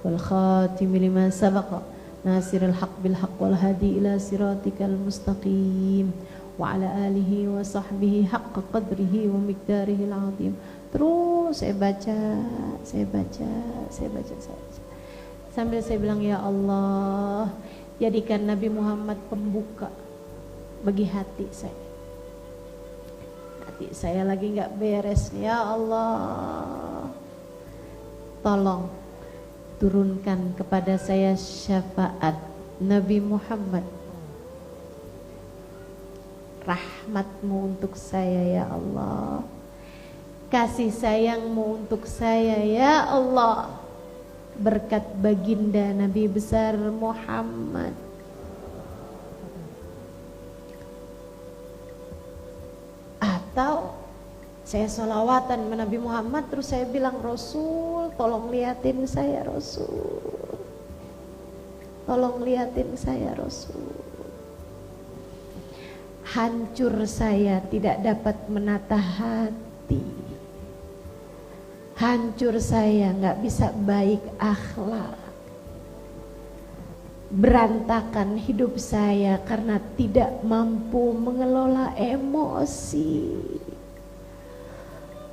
wal khatim lima sabaqa nasirul haq bil haq wal hadi ila siratikal mustaqim wa ala alihi wa sahbihi haqqa qadrihi wa miqdarihi al-azim. Terus saya baca sambil saya bilang, ya Allah, jadikan Nabi Muhammad pembuka bagi hati saya. Hati saya lagi nggak beres, ya Allah, tolong turunkan kepada saya syafaat Nabi Muhammad, rahmatmu untuk saya ya Allah, kasih sayangmu untuk saya ya Allah, berkat baginda Nabi besar Muhammad. Atau saya sholawatan sama Nabi Muhammad, terus saya bilang, Rasul tolong liatin saya Rasul, tolong liatin saya Rasul. Hancur saya tidak dapat menata hati, hancur saya gak bisa baik akhlak, berantakan hidup saya karena tidak mampu mengelola emosi.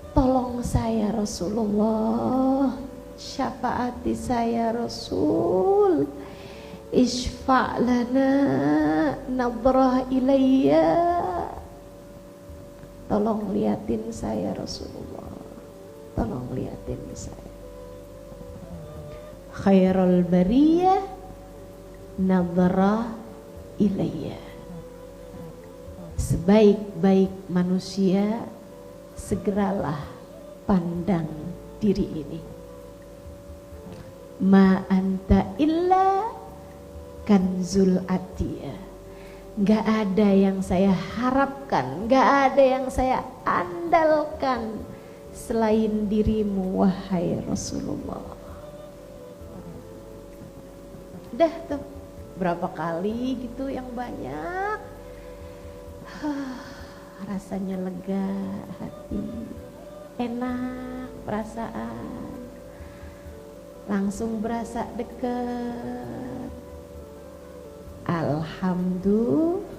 Tolong saya Rasulullah, syafaati saya Rasul, isfa' lana nadrah ilayya. Tolong liatin saya Rasulullah, tolong liatin saya. Khairul bariyah nadhara ilayya. Sebaik-baik manusia segeralah pandang diri ini. Ma anta illa kanzul atiyah. Gak ada yang saya harapkan, gak ada yang saya andalkan selain dirimu wahai Rasulullah. Udah tuh berapa kali gitu yang banyak, rasanya lega hati, enak perasaan, langsung berasa deket. Alhamdulillah,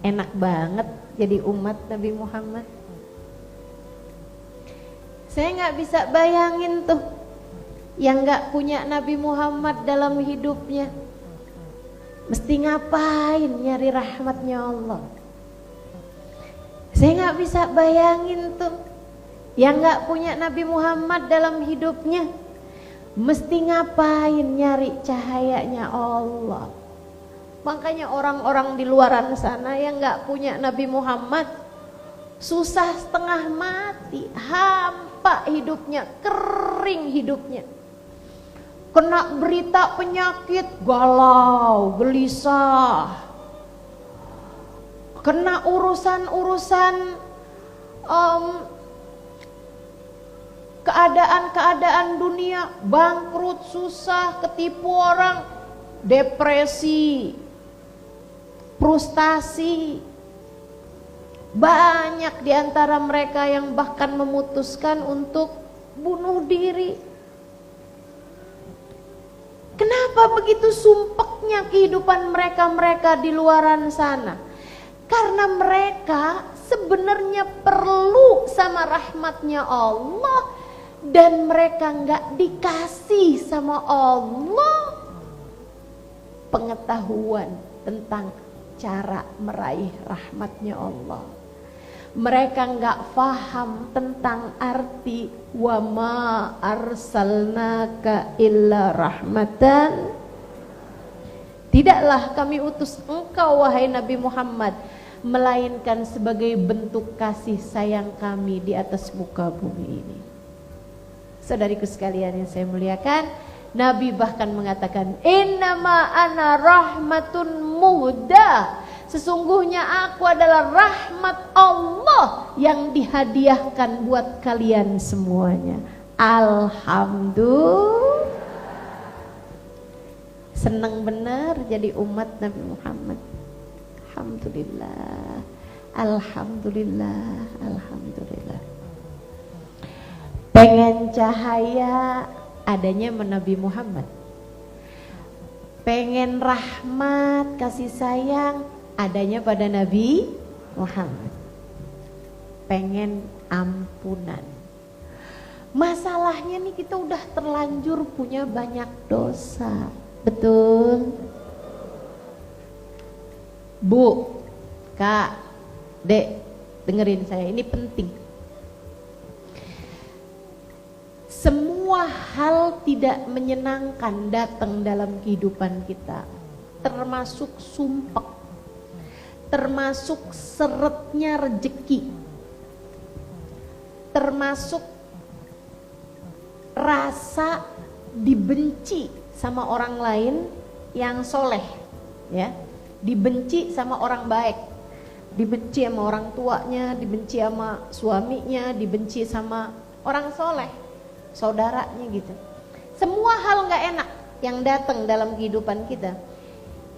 enak banget jadi umat Nabi Muhammad. Saya nggak bisa bayangin tuh yang nggak punya Nabi Muhammad dalam hidupnya, mesti ngapain nyari rahmatnya Allah. Saya nggak bisa bayangin tuh yang nggak punya Nabi Muhammad dalam hidupnya, mesti ngapain nyari cahayanya Allah. Makanya orang-orang di luaran sana yang nggak punya Nabi Muhammad susah setengah mati, hampa hidupnya, kering hidupnya. Kena berita penyakit galau, gelisah. Kena urusan-urusan keadaan-keadaan dunia, bangkrut, susah, ketipu orang, depresi, frustasi. Banyak di antara mereka yang bahkan memutuskan untuk bunuh diri. Kenapa begitu sumpeknya kehidupan mereka di luaran sana? Karena mereka sebenarnya perlu sama rahmatnya Allah, dan mereka nggak dikasih sama Allah pengetahuan tentang cara meraih rahmatnya Allah. Mereka nggak paham tentang arti wa ma arsalnaka illa rahmatan. Tidaklah kami utus engkau wahai Nabi Muhammad melainkan sebagai bentuk kasih sayang kami di atas muka bumi ini. Saudariku sekalian yang saya muliakan, Nabi bahkan mengatakan, innama ana rahmatun muhdah. Sesungguhnya aku adalah rahmat Allah yang dihadiahkan buat kalian semuanya. Alhamdulillah. Senang benar jadi umat Nabi Muhammad. Alhamdulillah. Alhamdulillah. Alhamdulillah. Pengen cahaya adanya Nabi Muhammad. Pengen rahmat, kasih sayang adanya pada Nabi Muhammad. Pengen ampunan. Masalahnya nih kita udah terlanjur punya banyak dosa. Betul? Bu, Kak, Dek, dengerin saya, ini penting. Semua hal tidak menyenangkan datang dalam kehidupan kita, termasuk sumpek, termasuk seretnya rejeki, termasuk rasa dibenci sama orang lain yang soleh, ya, dibenci sama orang baik, dibenci sama orang tuanya, dibenci sama suaminya, dibenci sama orang soleh, saudaranya gitu. Semua hal nggak enak yang datang dalam kehidupan kita,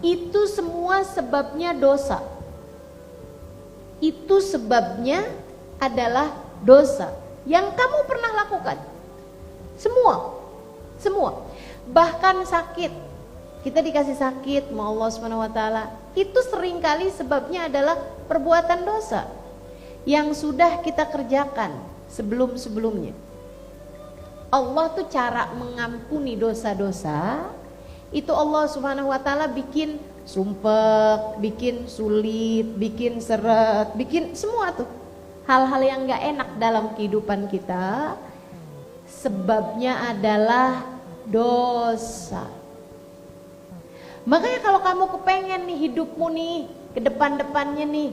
itu semua sebabnya dosa. Itu sebabnya adalah dosa yang kamu pernah lakukan. Semua. Bahkan sakit. Kita dikasih sakit sama Allah SWT, itu seringkali sebabnya adalah perbuatan dosa yang sudah kita kerjakan sebelum-sebelumnya. Allah tuh cara mengampuni dosa-dosa itu Allah Subhanahu wa taala bikin sumpek, bikin sulit, bikin seret, bikin semua tuh. hal-hal yang gak enak dalam kehidupan kita, sebabnya adalah dosa. Makanya kalau kamu kepengen nih hidupmu nih ke depan-depannya nih,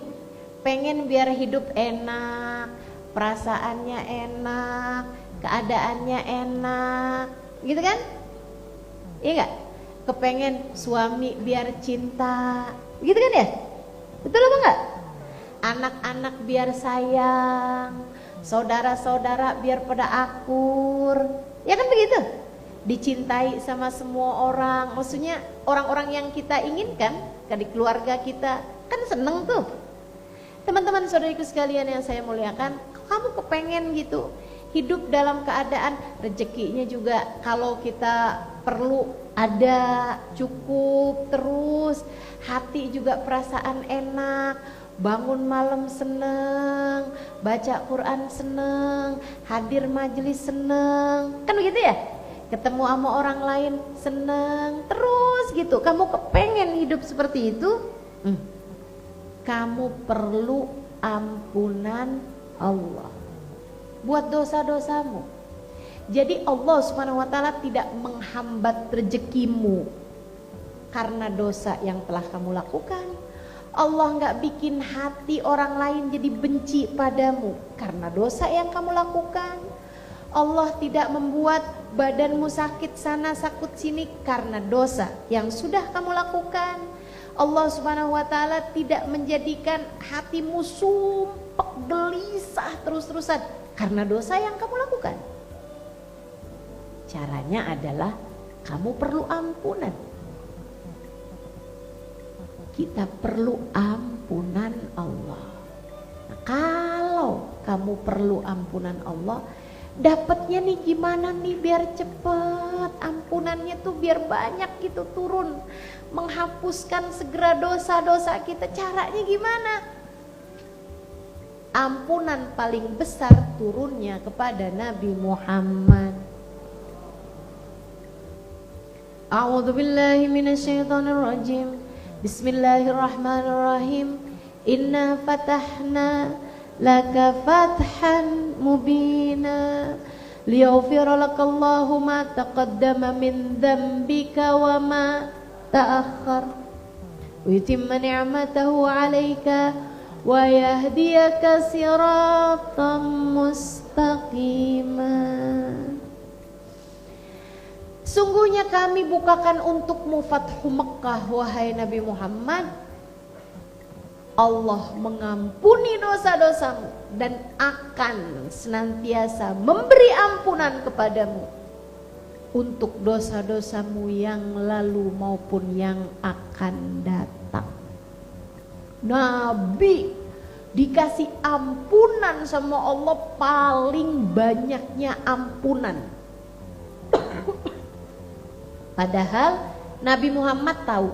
pengen biar hidup enak, perasaannya enak, keadaannya enak, gitu kan? Iya gak? Kepengen suami biar cinta, gitu kan ya? Betul apa enggak? Anak-anak biar sayang, saudara-saudara biar pada akur, ya kan begitu? Dicintai sama semua orang, maksudnya orang-orang yang kita inginkan, di keluarga kita, kan seneng tuh. Teman-teman saudariku sekalian yang saya muliakan, kamu kepengen gitu, hidup dalam keadaan rezekinya juga kalau kita perlu ada, cukup terus, hati juga perasaan enak, bangun malam seneng, baca Quran seneng, hadir majelis seneng, kan begitu ya? Ketemu sama orang lain seneng, terus gitu. Kamu kepengen hidup seperti itu, kamu perlu ampunan Allah buat dosa-dosamu. Jadi Allah Subhanahu wa taala tidak menghambat rezekimu karena dosa yang telah kamu lakukan. Allah nggak bikin hati orang lain jadi benci padamu karena dosa yang kamu lakukan. Allah tidak membuat badanmu sakit sana sakit sini karena dosa yang sudah kamu lakukan. Allah Subhanahu wa taala tidak menjadikan hatimu sumpek gelisah terus-terusan karena dosa yang kamu lakukan. Caranya adalah kamu perlu ampunan. Kita perlu ampunan Allah. Nah, kalau kamu perlu ampunan Allah, dapatnya nih gimana nih biar cepat ampunannya tuh biar banyak gitu turun, menghapuskan segera dosa-dosa kita. Caranya gimana? Ampunan paling besar turunnya kepada Nabi Muhammad. A'udzu billahi minasyaitonir rajim. Bismillahirrahmanirrahim. Inna fatahna laka fathan mubina liyaghfira lakallahu ma taqaddama min dhanbika wa ma ta'akhkhar wa yutimma ni'matahu 'alaika wa yahdiyaka siratan mustaqima. Sungguhnya kami bukakan untukmu Fathu Mekkah, wahai Nabi Muhammad. Allah mengampuni dosa-dosamu dan akan senantiasa memberi ampunan kepadamu untuk dosa-dosamu yang lalu maupun yang akan datang. Nabi dikasih ampunan sama Allah, paling banyaknya ampunan. Padahal Nabi Muhammad tahu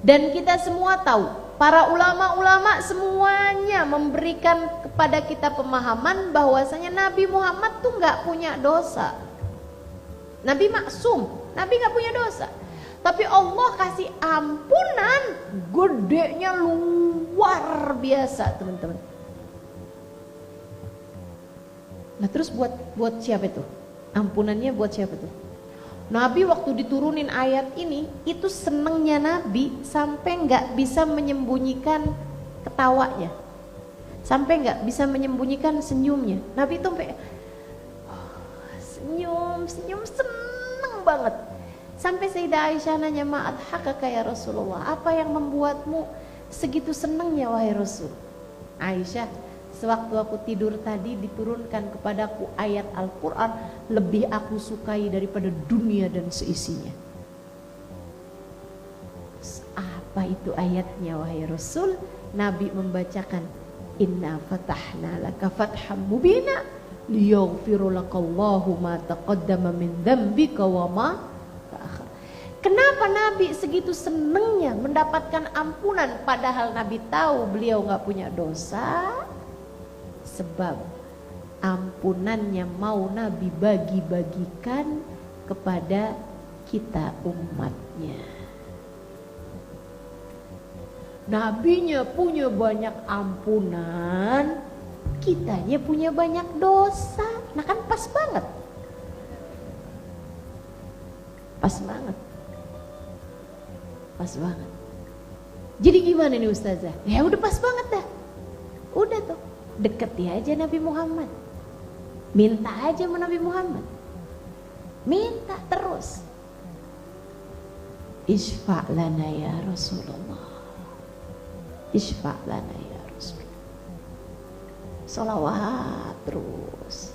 dan kita semua tahu, para ulama-ulama semuanya memberikan kepada kita pemahaman bahwasanya Nabi Muhammad tuh nggak punya dosa. Nabi maksum, Nabi nggak punya dosa. Tapi Allah kasih ampunan gedenya luar biasa, teman-teman. Nah terus buat siapa itu? Ampunannya buat siapa tuh? Nabi waktu diturunin ayat ini, itu senengnya Nabi sampai nggak bisa menyembunyikan ketawanya, sampai nggak bisa menyembunyikan senyumnya. Nabi itu sampai senyum seneng banget. Sampai Sayyidah Aisyah nanya, ma'adhakaka ya Rasulullah, apa yang membuatmu segitu senengnya wahai Rasul? Aisyah, sewaktu aku tidur tadi diturunkan kepadaku ayat Al-Quran, lebih aku sukai daripada dunia dan seisinya. Apa itu ayatnya wahai Rasul? Nabi membacakan, Inna fatahna laka fatham mubina liyaghfira lakallahu ma taqaddama min dzambika wa ma ta'akhkhar. Kenapa Nabi segitu senengnya mendapatkan ampunan padahal Nabi tahu beliau gak punya dosa? Sebab ampunannya mau Nabi bagi-bagikan kepada kita umatnya. Nabinya punya banyak ampunan, kitanya punya banyak dosa. Nah kan pas banget. Pas banget. Pas banget. Jadi gimana nih Ustazah? Ya udah pas banget dah. Udah tuh, deketi aja Nabi Muhammad. Minta aja sama Nabi Muhammad. Minta terus. Isfa' lana ya Rasulullah. Isfa' lana ya Rasulullah. Sholawat terus.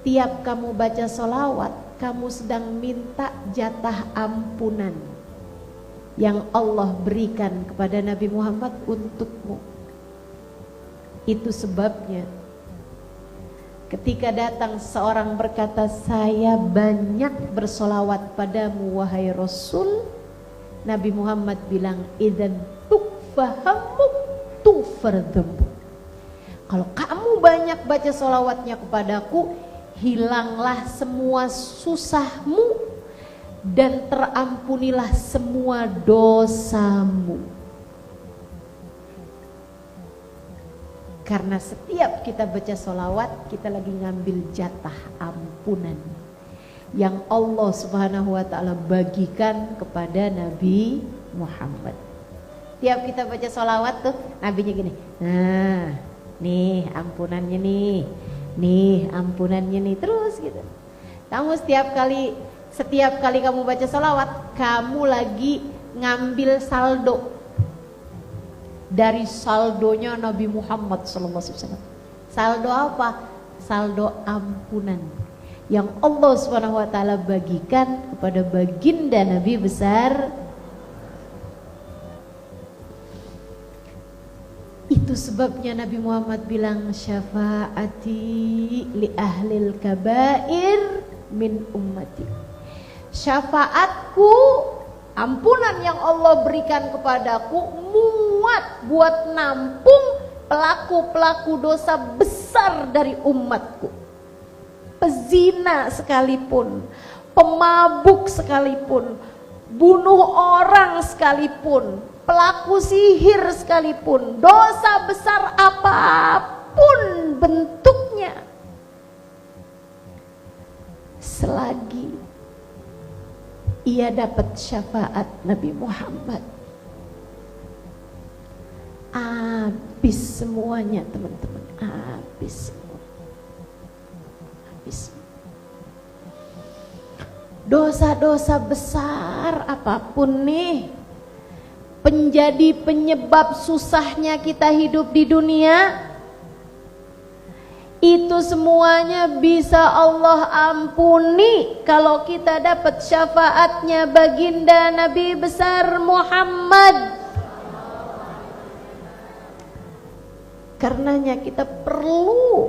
Tiap kamu baca sholawat, kamu sedang minta jatah ampunan yang Allah berikan kepada Nabi Muhammad untukmu. Itu sebabnya ketika datang seorang berkata, saya banyak bersolawat padamu wahai Rasul, Nabi Muhammad bilang, idzan tukfahamuk tufardhambu. Kalau kamu banyak baca solawatnya kepadaku, hilanglah semua susahmu dan terampunilah semua dosamu. Karena setiap kita baca solawat, kita lagi ngambil jatah ampunan yang Allah Subhanahu wa ta'ala bagikan kepada Nabi Muhammad. Tiap kita baca solawat tuh, Nabinya gini, nah nih ampunannya nih ampunannya nih, terus gitu. Kamu setiap kali kamu baca solawat, kamu lagi ngambil saldo dari saldonya Nabi Muhammad SAW. Saldo apa? Saldo ampunan yang Allah Subhanahu wa ta'ala bagikan kepada baginda Nabi besar. Itu sebabnya Nabi Muhammad bilang, syafaati li ahlil kabair min ummati. Syafaatku, ampunan yang Allah berikan kepadaku, muat buat nampung pelaku-pelaku dosa besar dari umatku. Pezina sekalipun, pemabuk sekalipun, bunuh orang sekalipun, pelaku sihir sekalipun, dosa besar apapun bentuknya, selagi ia dapat syafaat Nabi Muhammad, habis semuanya teman-teman, habis semua, habis. Dosa-dosa besar apapun nih, menjadi penyebab susahnya kita hidup di dunia, itu semuanya bisa Allah ampuni kalau kita dapat syafaatnya baginda Nabi besar Muhammad. Karenanya kita perlu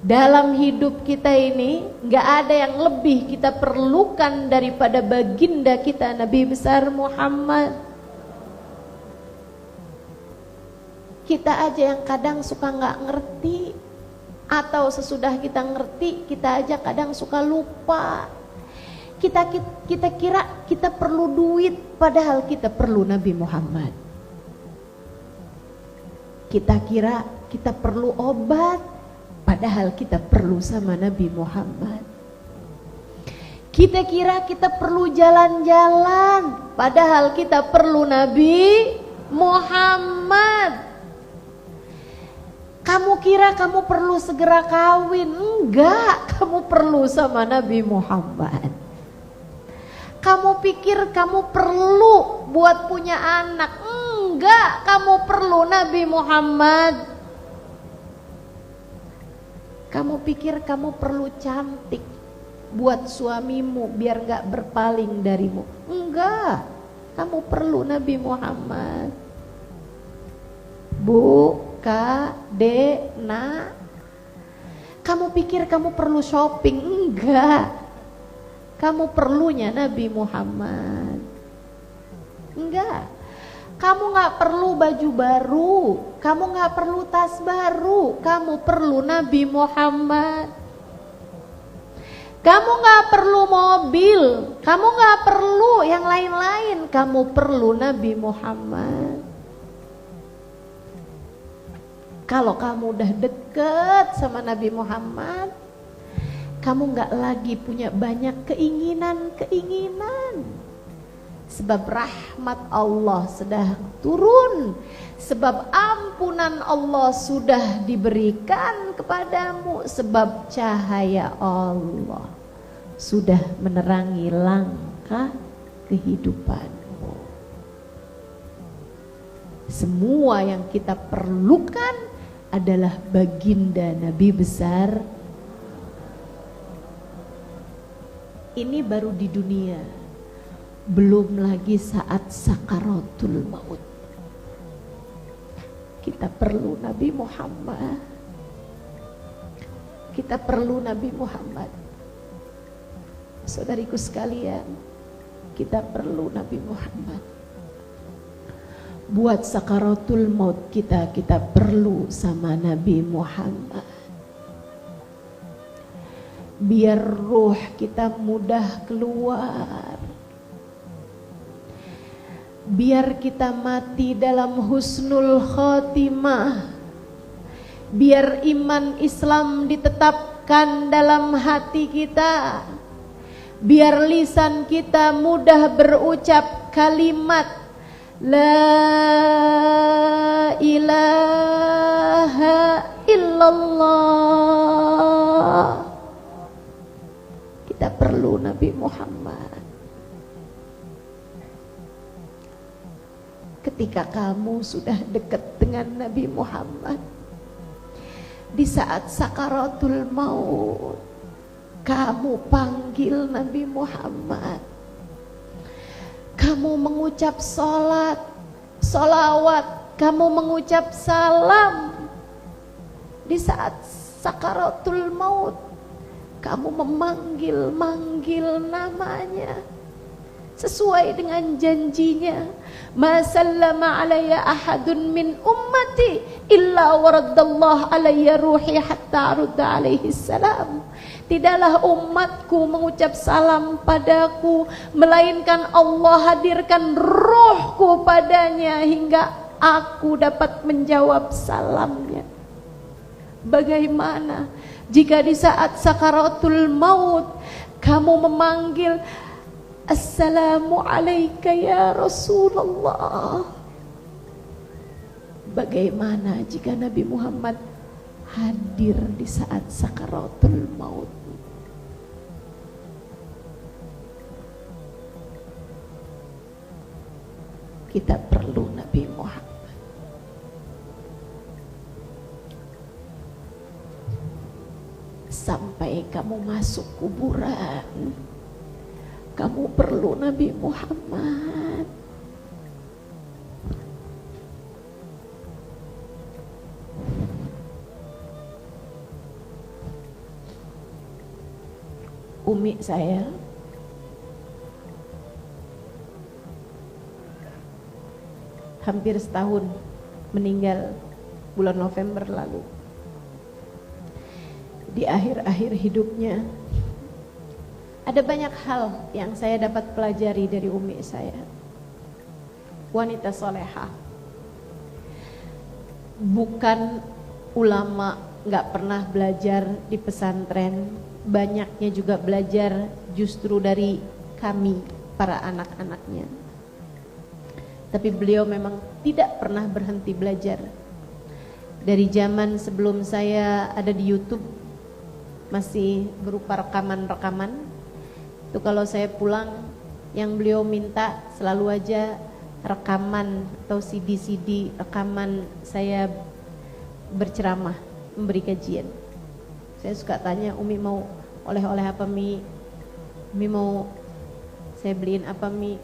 dalam hidup kita ini, nggak ada yang lebih kita perlukan daripada baginda kita Nabi besar Muhammad. Kita aja yang kadang suka nggak ngerti, atau sesudah kita ngerti, kita aja kadang suka lupa. Kita kira kita perlu duit, padahal kita perlu Nabi Muhammad. Kita kira kita perlu obat, padahal kita perlu sama Nabi Muhammad. Kita kira kita perlu jalan-jalan, padahal kita perlu Nabi Muhammad. Kamu kira kamu perlu segera kawin? Enggak, kamu perlu sama Nabi Muhammad. Kamu pikir kamu perlu buat punya anak? Enggak, kamu perlu Nabi Muhammad. Kamu pikir kamu perlu cantik buat suamimu biar gak berpaling darimu? Enggak, kamu perlu Nabi Muhammad. Bu, Kak, Dek, Nak, kamu pikir kamu perlu shopping? Enggak, kamu perlunya Nabi Muhammad. Enggak, kamu gak perlu baju baru, kamu gak perlu tas baru, kamu perlu Nabi Muhammad. Kamu gak perlu mobil, kamu gak perlu yang lain-lain, kamu perlu Nabi Muhammad. Kalau kamu udah deket sama Nabi Muhammad, kamu gak lagi punya banyak keinginan. Sebab rahmat Allah sudah turun, sebab ampunan Allah sudah diberikan kepadamu, sebab cahaya Allah sudah menerangi langkah kehidupanmu. Semua yang kita perlukan adalah baginda Nabi besar. Ini baru di dunia, belum lagi saat sakaratul maut. Kita perlu Nabi Muhammad. Kita perlu Nabi Muhammad. Saudariku sekalian, kita perlu Nabi Muhammad. Buat sakaratul maut kita perlu sama Nabi Muhammad. Biar ruh kita mudah keluar. Biar kita mati dalam husnul khotimah. Biar iman Islam ditetapkan dalam hati kita. Biar lisan kita mudah berucap kalimat La ilaha illallah. Kita perlu Nabi Muhammad. Ketika kamu sudah dekat dengan Nabi Muhammad, di saat sakaratul maut, kamu panggil Nabi Muhammad. Kamu mengucap solawat, kamu mengucap salam. Di saat sakaratul maut, kamu memanggil namanya sesuai dengan janjinya. Ma sallama alayya ahadun min ummati illa waraddallahu alayya ruhi hatta arudda alaihi salam. Tidaklah umatku mengucap salam padaku, melainkan Allah hadirkan rohku padanya hingga aku dapat menjawab salamnya. Bagaimana jika di saat sakaratul maut kamu memanggil Assalamu alayka ya Rasulullah? Bagaimana jika Nabi Muhammad hadir di saat sakaratul maut? Kita perlu Nabi Muhammad. Sampai kamu masuk kuburan, kamu perlu Nabi Muhammad. Umi saya hampir setahun meninggal bulan November lalu. Di akhir-akhir hidupnya ada banyak hal yang saya dapat pelajari dari umi saya. Wanita solehah, bukan ulama, gak pernah belajar di pesantren. Banyaknya juga belajar justru dari kami, para anak-anaknya. Tapi beliau memang tidak pernah berhenti belajar. Dari zaman sebelum saya ada di YouTube, masih berupa rekaman-rekaman. Itu kalau saya pulang, yang beliau minta selalu aja rekaman atau CD-CD rekaman saya berceramah, memberi kajian. Saya suka tanya, Umi mau oleh-oleh apa Mi? Umi mau saya beliin apa Mi?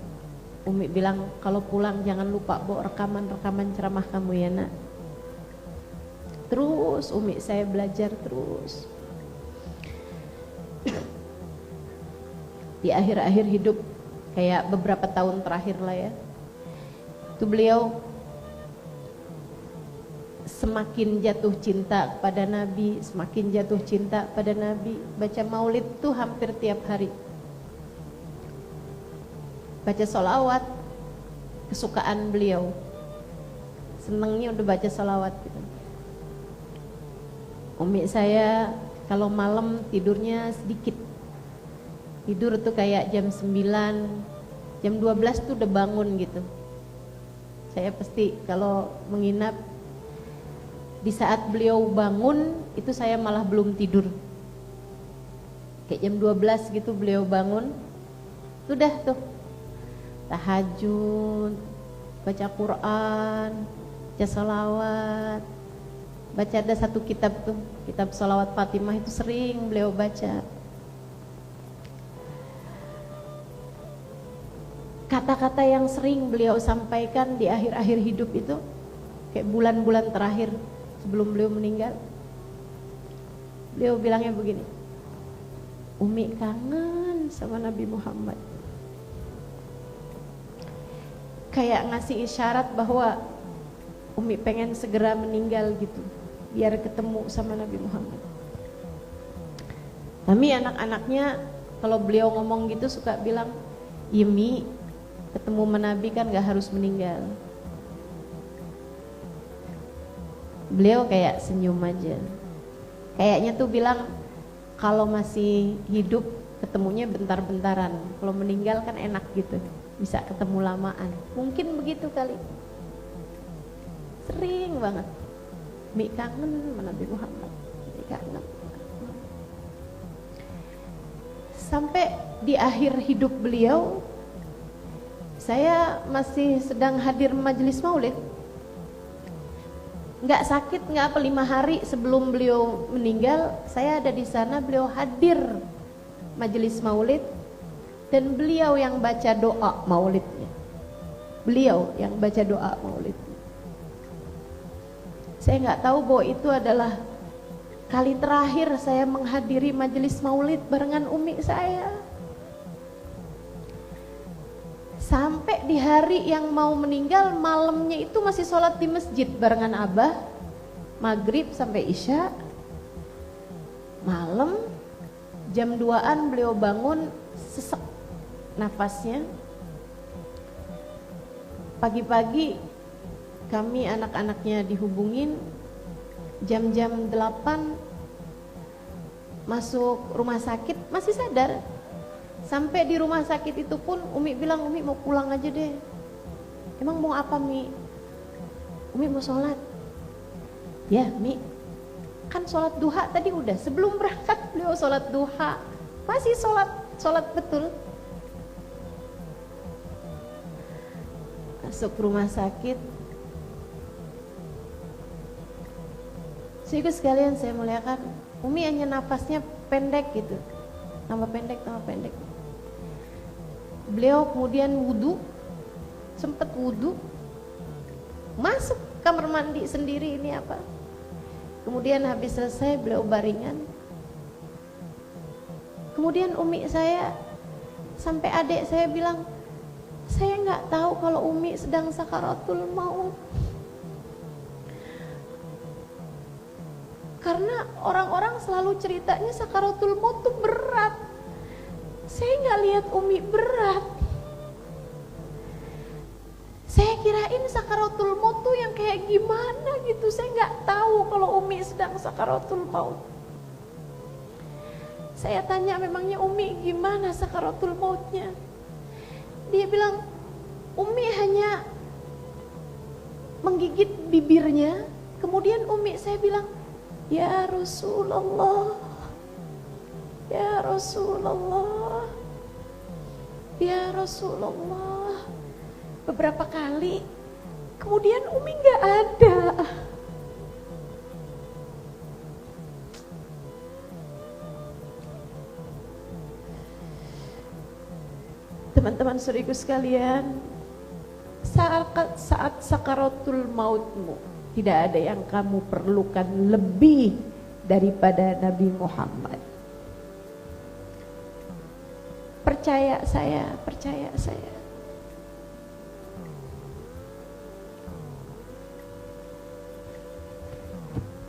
Umi bilang kalau pulang jangan lupa bawa rekaman-rekaman ceramah kamu ya nak. Terus Umi saya belajar terus. Di akhir-akhir hidup, kayak beberapa tahun terakhir lah ya, itu beliau semakin jatuh cinta kepada Nabi, semakin jatuh cinta pada Nabi. Baca maulid tuh hampir tiap hari. Baca sholawat, kesukaan beliau. Senangnya udah baca sholawat gitu. Umi saya kalau malam tidurnya sedikit. Tidur tuh kayak jam 9, jam 12 tuh udah bangun gitu. Saya pasti kalau menginap di saat beliau bangun itu saya malah belum tidur. Kayak jam 12 gitu beliau bangun, sudah tuh tahajud, baca Quran, baca salawat, baca ada satu kitab tuh, kitab salawat Fatimah itu sering beliau baca. Kata-kata yang sering beliau sampaikan di akhir-akhir hidup itu, kayak bulan-bulan terakhir sebelum beliau meninggal, beliau bilangnya begini, Umi kangen sama Nabi Muhammad. Kayak ngasih isyarat bahwa Umi pengen segera meninggal gitu, biar ketemu sama Nabi Muhammad. Tapi anak-anaknya kalau beliau ngomong gitu suka bilang, iya Mi, ketemu sama Nabi kan gak harus meninggal. Beliau kayak senyum aja. Kayaknya tuh bilang, kalau masih hidup ketemunya bentar-bentaran, kalau meninggal kan enak gitu, bisa ketemu lamaan. Mungkin begitu kali. Sering banget Mi kangen sama Nabi Muhammad, Mi kangen. Sampai di akhir hidup beliau, saya masih sedang hadir majelis maulid. Nggak sakit, nggak apa, 5 hari sebelum beliau meninggal, saya ada di sana, beliau hadir majelis maulid, dan beliau yang baca doa maulidnya. Beliau yang baca doa maulidnya. Saya nggak tahu bahwa itu adalah kali terakhir saya menghadiri majelis maulid barengan umi saya. Sampai di hari yang mau meninggal, malamnya itu masih sholat di masjid barengan abah, maghrib sampai isya. Malam jam 2-an beliau bangun, sesek nafasnya. Pagi-pagi kami anak-anaknya dihubungin, jam-jam 8 masuk rumah sakit, masih sadar. Sampai di rumah sakit itu pun Umi bilang, Umi mau pulang aja deh. Emang mau apa Mi? Umi mau sholat. Ya Mi, kan sholat duha tadi udah, sebelum berangkat beliau sholat duha. Masih sholat betul. Masuk rumah sakit. Sehingga sekalian saya muliakan, Umi hanya nafasnya pendek gitu. Tambah pendek. Beliau kemudian wudhu, sempat wudhu, masuk kamar mandi sendiri, ini apa. Kemudian habis selesai beliau baringan. Kemudian umi saya sampai adik saya bilang, saya nggak tahu kalau umi sedang sakaratul maut. Karena orang-orang selalu ceritanya sakaratul maut itu berat. Saya nggak lihat umi berat. Saya kirain sakaratul maut tuh yang kayak gimana gitu. Saya nggak tahu kalau umi sedang sakaratul maut. Saya tanya, memangnya umi gimana sakaratul mautnya? Dia bilang, umi hanya menggigit bibirnya. Kemudian umi saya bilang, ya Rasulullah, ya Rasulullah, ya Rasulullah. Beberapa kali, kemudian umi gak ada. Teman-teman saudaraku sekalian, saat sakaratul mautmu, tidak ada yang kamu perlukan lebih daripada Nabi Muhammad. Percaya saya, percaya saya.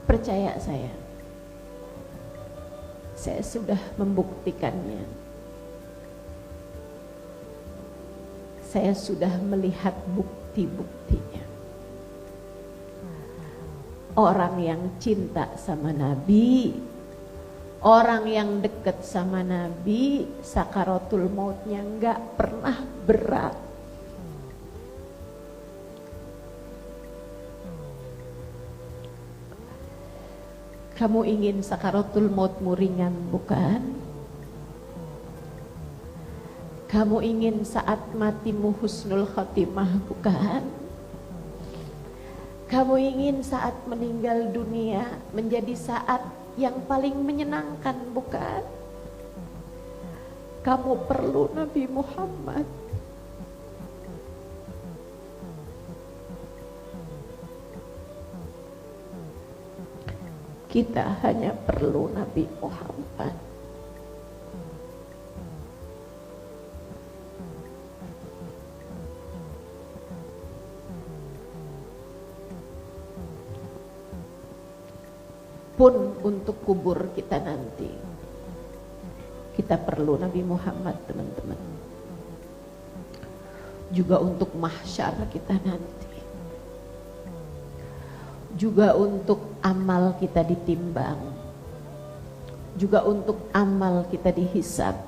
Percaya saya. Saya sudah membuktikannya. Saya sudah melihat bukti-buktinya. orang yang cinta sama Nabi, orang yang dekat sama Nabi, sakaratul mautnya nggak pernah berat. Kamu ingin sakaratul mautmu ringan, bukan? Kamu ingin saat matimu husnul khotimah, bukan? Kamu ingin saat meninggal dunia menjadi saat yang paling menyenangkan, bukan? Kamu perlu Nabi Muhammad. Kita hanya perlu Nabi Muhammad. Pun untuk kubur kita nanti, kita perlu Nabi Muhammad, teman-teman. Juga untuk mahsyar kita nanti, juga untuk amal kita ditimbang, juga untuk amal kita dihisab,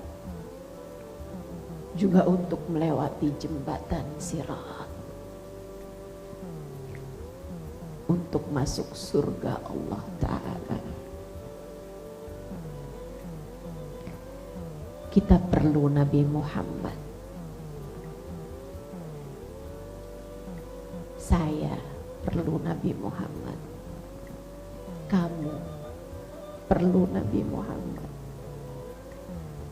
juga untuk melewati jembatan Sirat, untuk masuk surga Allah Ta'ala. Kita perlu Nabi Muhammad. Saya perlu Nabi Muhammad. Kamu perlu Nabi Muhammad.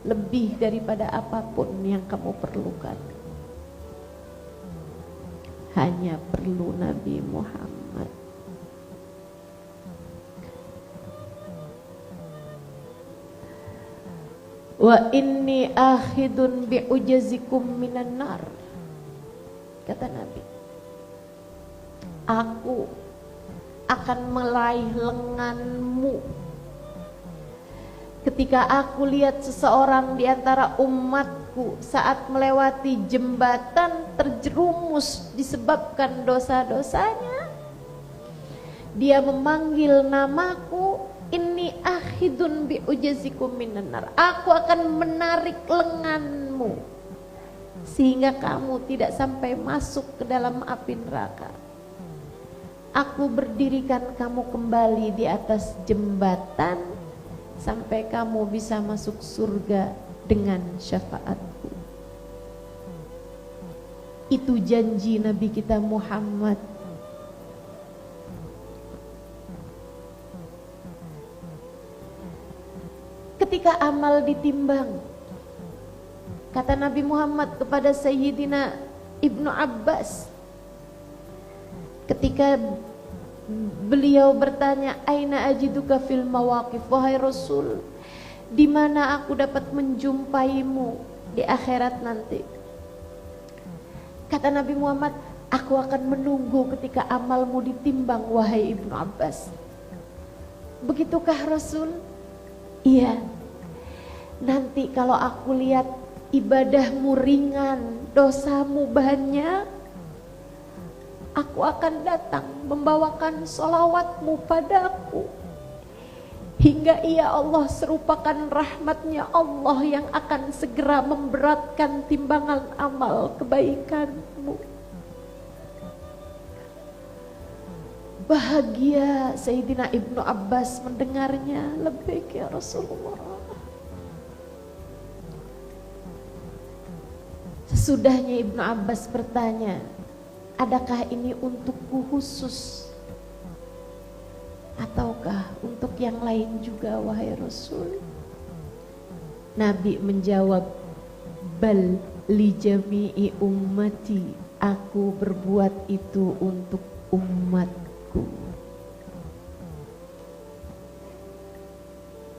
Lebih daripada apapun yang kamu perlukan, hanya perlu Nabi Muhammad. Wa inni akhidun bi'ujazikum minan nar, kata Nabi. Aku akan meraih lenganmu ketika aku lihat seseorang di antara umatku saat melewati jembatan terjerumus disebabkan dosa-dosanya. Dia memanggil namaku, inni akhidun bi'ujazikum minan nar. Aku akan menarik lenganmu sehingga kamu tidak sampai masuk ke dalam api neraka. Aku berdirikan kamu kembali di atas jembatan sampai kamu bisa masuk surga dengan syafaatku. Itu janji Nabi kita Muhammad. Ketika amal ditimbang, kata Nabi Muhammad kepada Sayyidina Ibnu Abbas, ketika beliau bertanya, aina ajiduka fil mawaqif, wahai Rasul, di mana aku dapat menjumpaimu di akhirat nanti? Kata Nabi Muhammad, aku akan menunggu ketika amalmu ditimbang, wahai Ibnu Abbas. Begitukah Rasul? Iya. Nanti kalau aku lihat ibadahmu ringan, dosamu banyak, aku akan datang membawakan sholawatmu padaku, hingga ia Allah serupakan rahmatnya Allah yang akan segera memberatkan timbangan amal kebaikanmu. Bahagia Sayyidina Ibnu Abbas mendengarnya. Labbaik ya Rasulullah. Sesudahnya Ibnu Abbas bertanya, adakah ini untukku khusus ataukah untuk yang lain juga wahai Rasul? Nabi menjawab, bal li jami'i ummati, aku berbuat itu untuk umatku.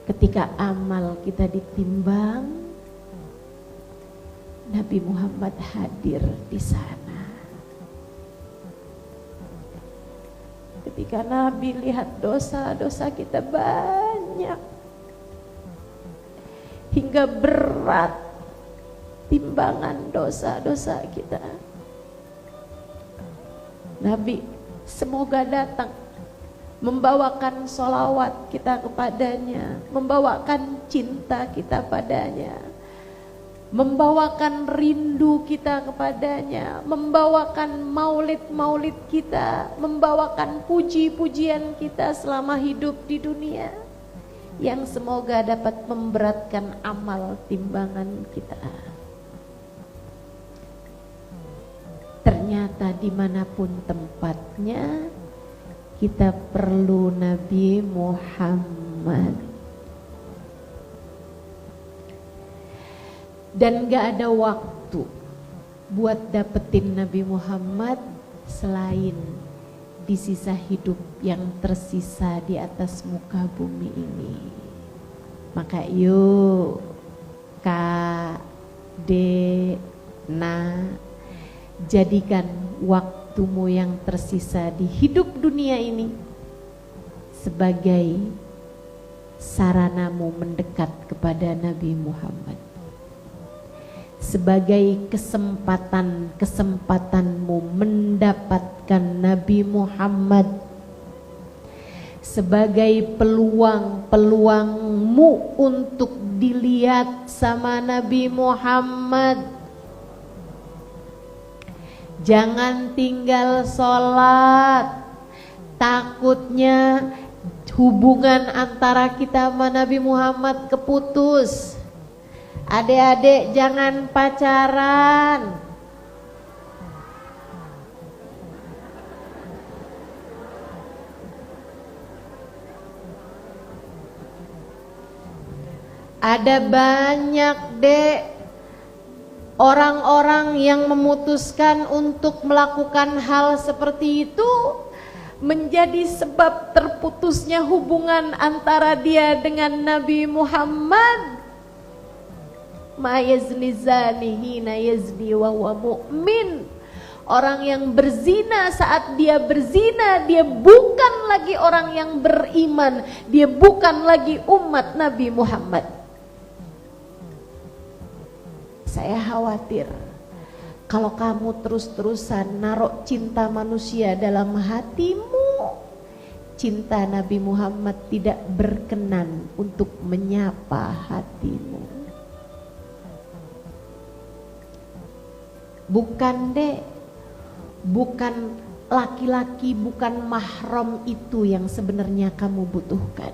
Ketika amal kita ditimbang, Nabi Muhammad hadir di sana. Ketika Nabi lihat dosa-dosa kita banyak, hingga berat timbangan dosa-dosa kita, Nabi semoga datang membawakan sholawat kita kepadanya, membawakan cinta kita padanya, membawakan rindu kita kepadanya, membawakan maulid-maulid kita, membawakan puji-pujian kita selama hidup di dunia, yang semoga dapat memberatkan amal timbangan kita. Ternyata dimanapun tempatnya, kita perlu Nabi Muhammad. Dan gak ada waktu buat dapetin Nabi Muhammad selain di sisa hidup yang tersisa di atas muka bumi ini. Maka yuk Kak, Dek, Nak, jadikan waktumu yang tersisa di hidup dunia ini sebagai saranamu mendekat kepada Nabi Muhammad, sebagai kesempatanmu mendapatkan Nabi Muhammad, sebagai peluangmu untuk dilihat sama Nabi Muhammad. Jangan tinggal sholat, takutnya hubungan antara kita sama Nabi Muhammad keputus. Adik-adik jangan pacaran. Ada banyak, Dek, orang-orang yang memutuskan untuk melakukan hal seperti itu menjadi sebab terputusnya hubungan antara dia dengan Nabi Muhammad. Ma yazni zani hina yazni wa huwa mu'min. Orang yang berzina saat dia berzina, dia bukan lagi orang yang beriman, dia bukan lagi umat Nabi Muhammad. Saya khawatir kalau kamu terus-terusan naruh cinta manusia dalam hatimu, cinta Nabi Muhammad tidak berkenan untuk menyapa hatimu. Bukan, Dek, bukan laki-laki, bukan mahram itu yang sebenarnya kamu butuhkan.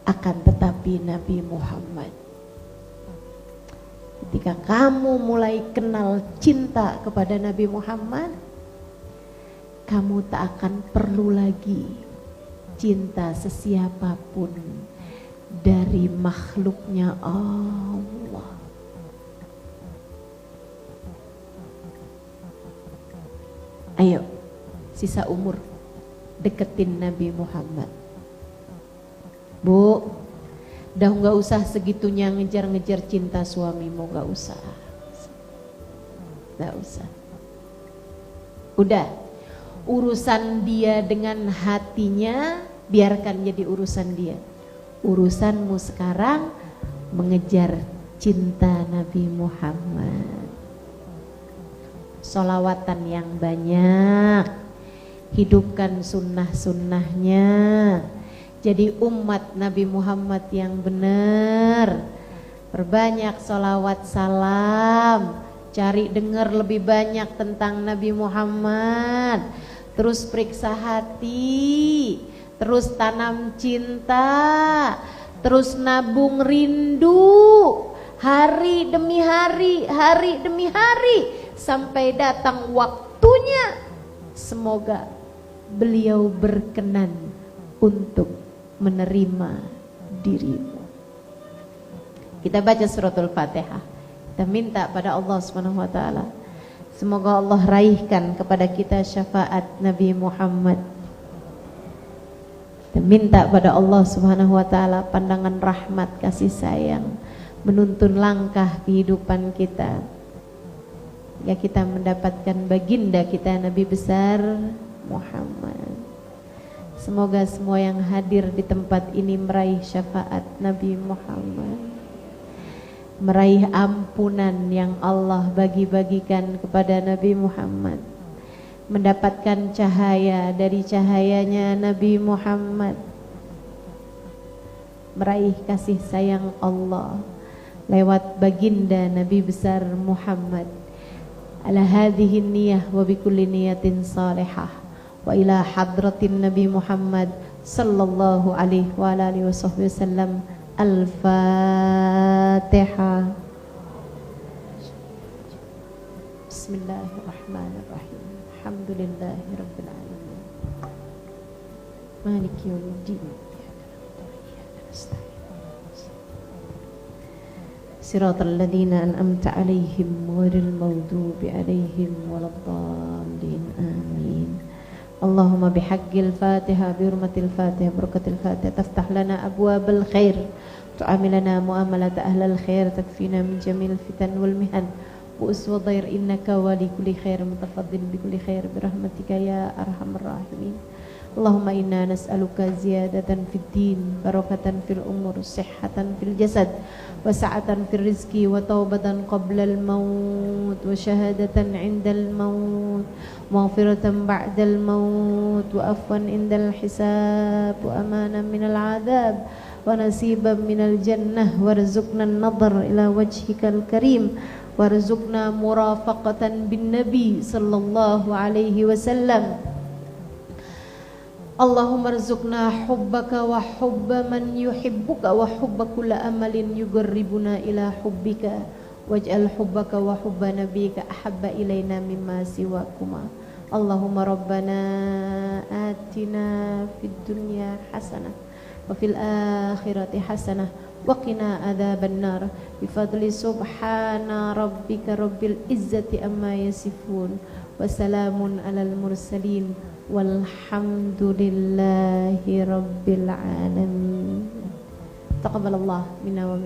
Akan tetapi Nabi Muhammad. Ketika kamu mulai kenal cinta kepada Nabi Muhammad, kamu tak akan perlu lagi cinta sesiapapun dari makhluknya Allah. Ayo, sisa umur deketin Nabi Muhammad. Bu, udah gak usah segitunya ngejar-ngejar cinta suamimu, gak usah. Gak usah. Udah, urusan dia dengan hatinya biarkan jadi urusan dia. Urusanmu sekarang mengejar cinta Nabi Muhammad. Sholawatan yang banyak, hidupkan sunnah-sunnahnya. Jadi umat Nabi Muhammad yang benar. Perbanyak sholawat salam, cari dengar lebih banyak tentang Nabi Muhammad. Terus periksa hati, terus tanam cinta, terus nabung rindu. Hari demi hari, hari demi hari, sampai datang waktunya. Semoga beliau berkenan untuk menerima dirimu. Kita baca suratul Fatihah. Kita minta pada Allah Subhanahu wa taala, semoga Allah raihkan kepada kita syafaat Nabi Muhammad. Kita minta pada Allah Subhanahu wa taala pandangan rahmat kasih sayang menuntun langkah kehidupan kita, ya kita mendapatkan baginda kita Nabi besar Muhammad. Semoga semua yang hadir di tempat ini meraih syafaat Nabi Muhammad, meraih ampunan yang Allah bagi-bagikan kepada Nabi Muhammad, mendapatkan cahaya dari cahayanya Nabi Muhammad, meraih kasih sayang Allah lewat baginda Nabi besar Muhammad. Ala hadhihi niyah wa bikulli niyatin salihah wa ila hadratin Nabi Muhammad sallallahu alaihi wa alihi wasallam. Al-Fatihah. Bismillahirrahmanirrahim. Alhamdulillahi rabbil alamin. Maliki yaumiddin. Siratal ladzina an'amta 'alaihim ghairil maghdubi 'alaihim waladdallin. Amin. Allahumma bihaqqil Fatihah bi hurmatil Fatihah barakatil Fatihah taftah lana abwabal khair tu'amilana muamalat ahlal khair takfina min jamil fitan wal mihan wa dhair innaka wali kulli khair mutafaddil bi kulli khair bi rahmatika ya arhamar rahimin. Allahumma inna nas'aluka ziyadatan fid din, barakatan fil umur, sihhatan fil jasad, wa sa'atan fil rizqi, wa taubatan qabla al maut, wa shahadatan 'indal maut, maghfiratan ba'dal maut, wa afwan 'indal hisab, wa amanan minal 'adzab, wa nasiban minal jannah, warzuqna an-nadhar ila wajhikal karim, warzuqna murafaqatan bin nabi sallallahu alaihi wasallam. Allahumma rzuqna hubbaka wa hubba man yuhibbuka wa hubba kulla amalin yugarribuna ila hubbika waj'al hubbaka wa hubba nabiyika ahabba ilaina mimma siwakuma. Allahumma rabbana atina fid dunya hasanah wa fil akhirati hasanah wa qina adzaban nar bi fadli subhana rabbika rabbil izzati amma yasifun wa salamun alal mursalin walhamdulillahi rabbil alamin. Taqabbalallah minna wa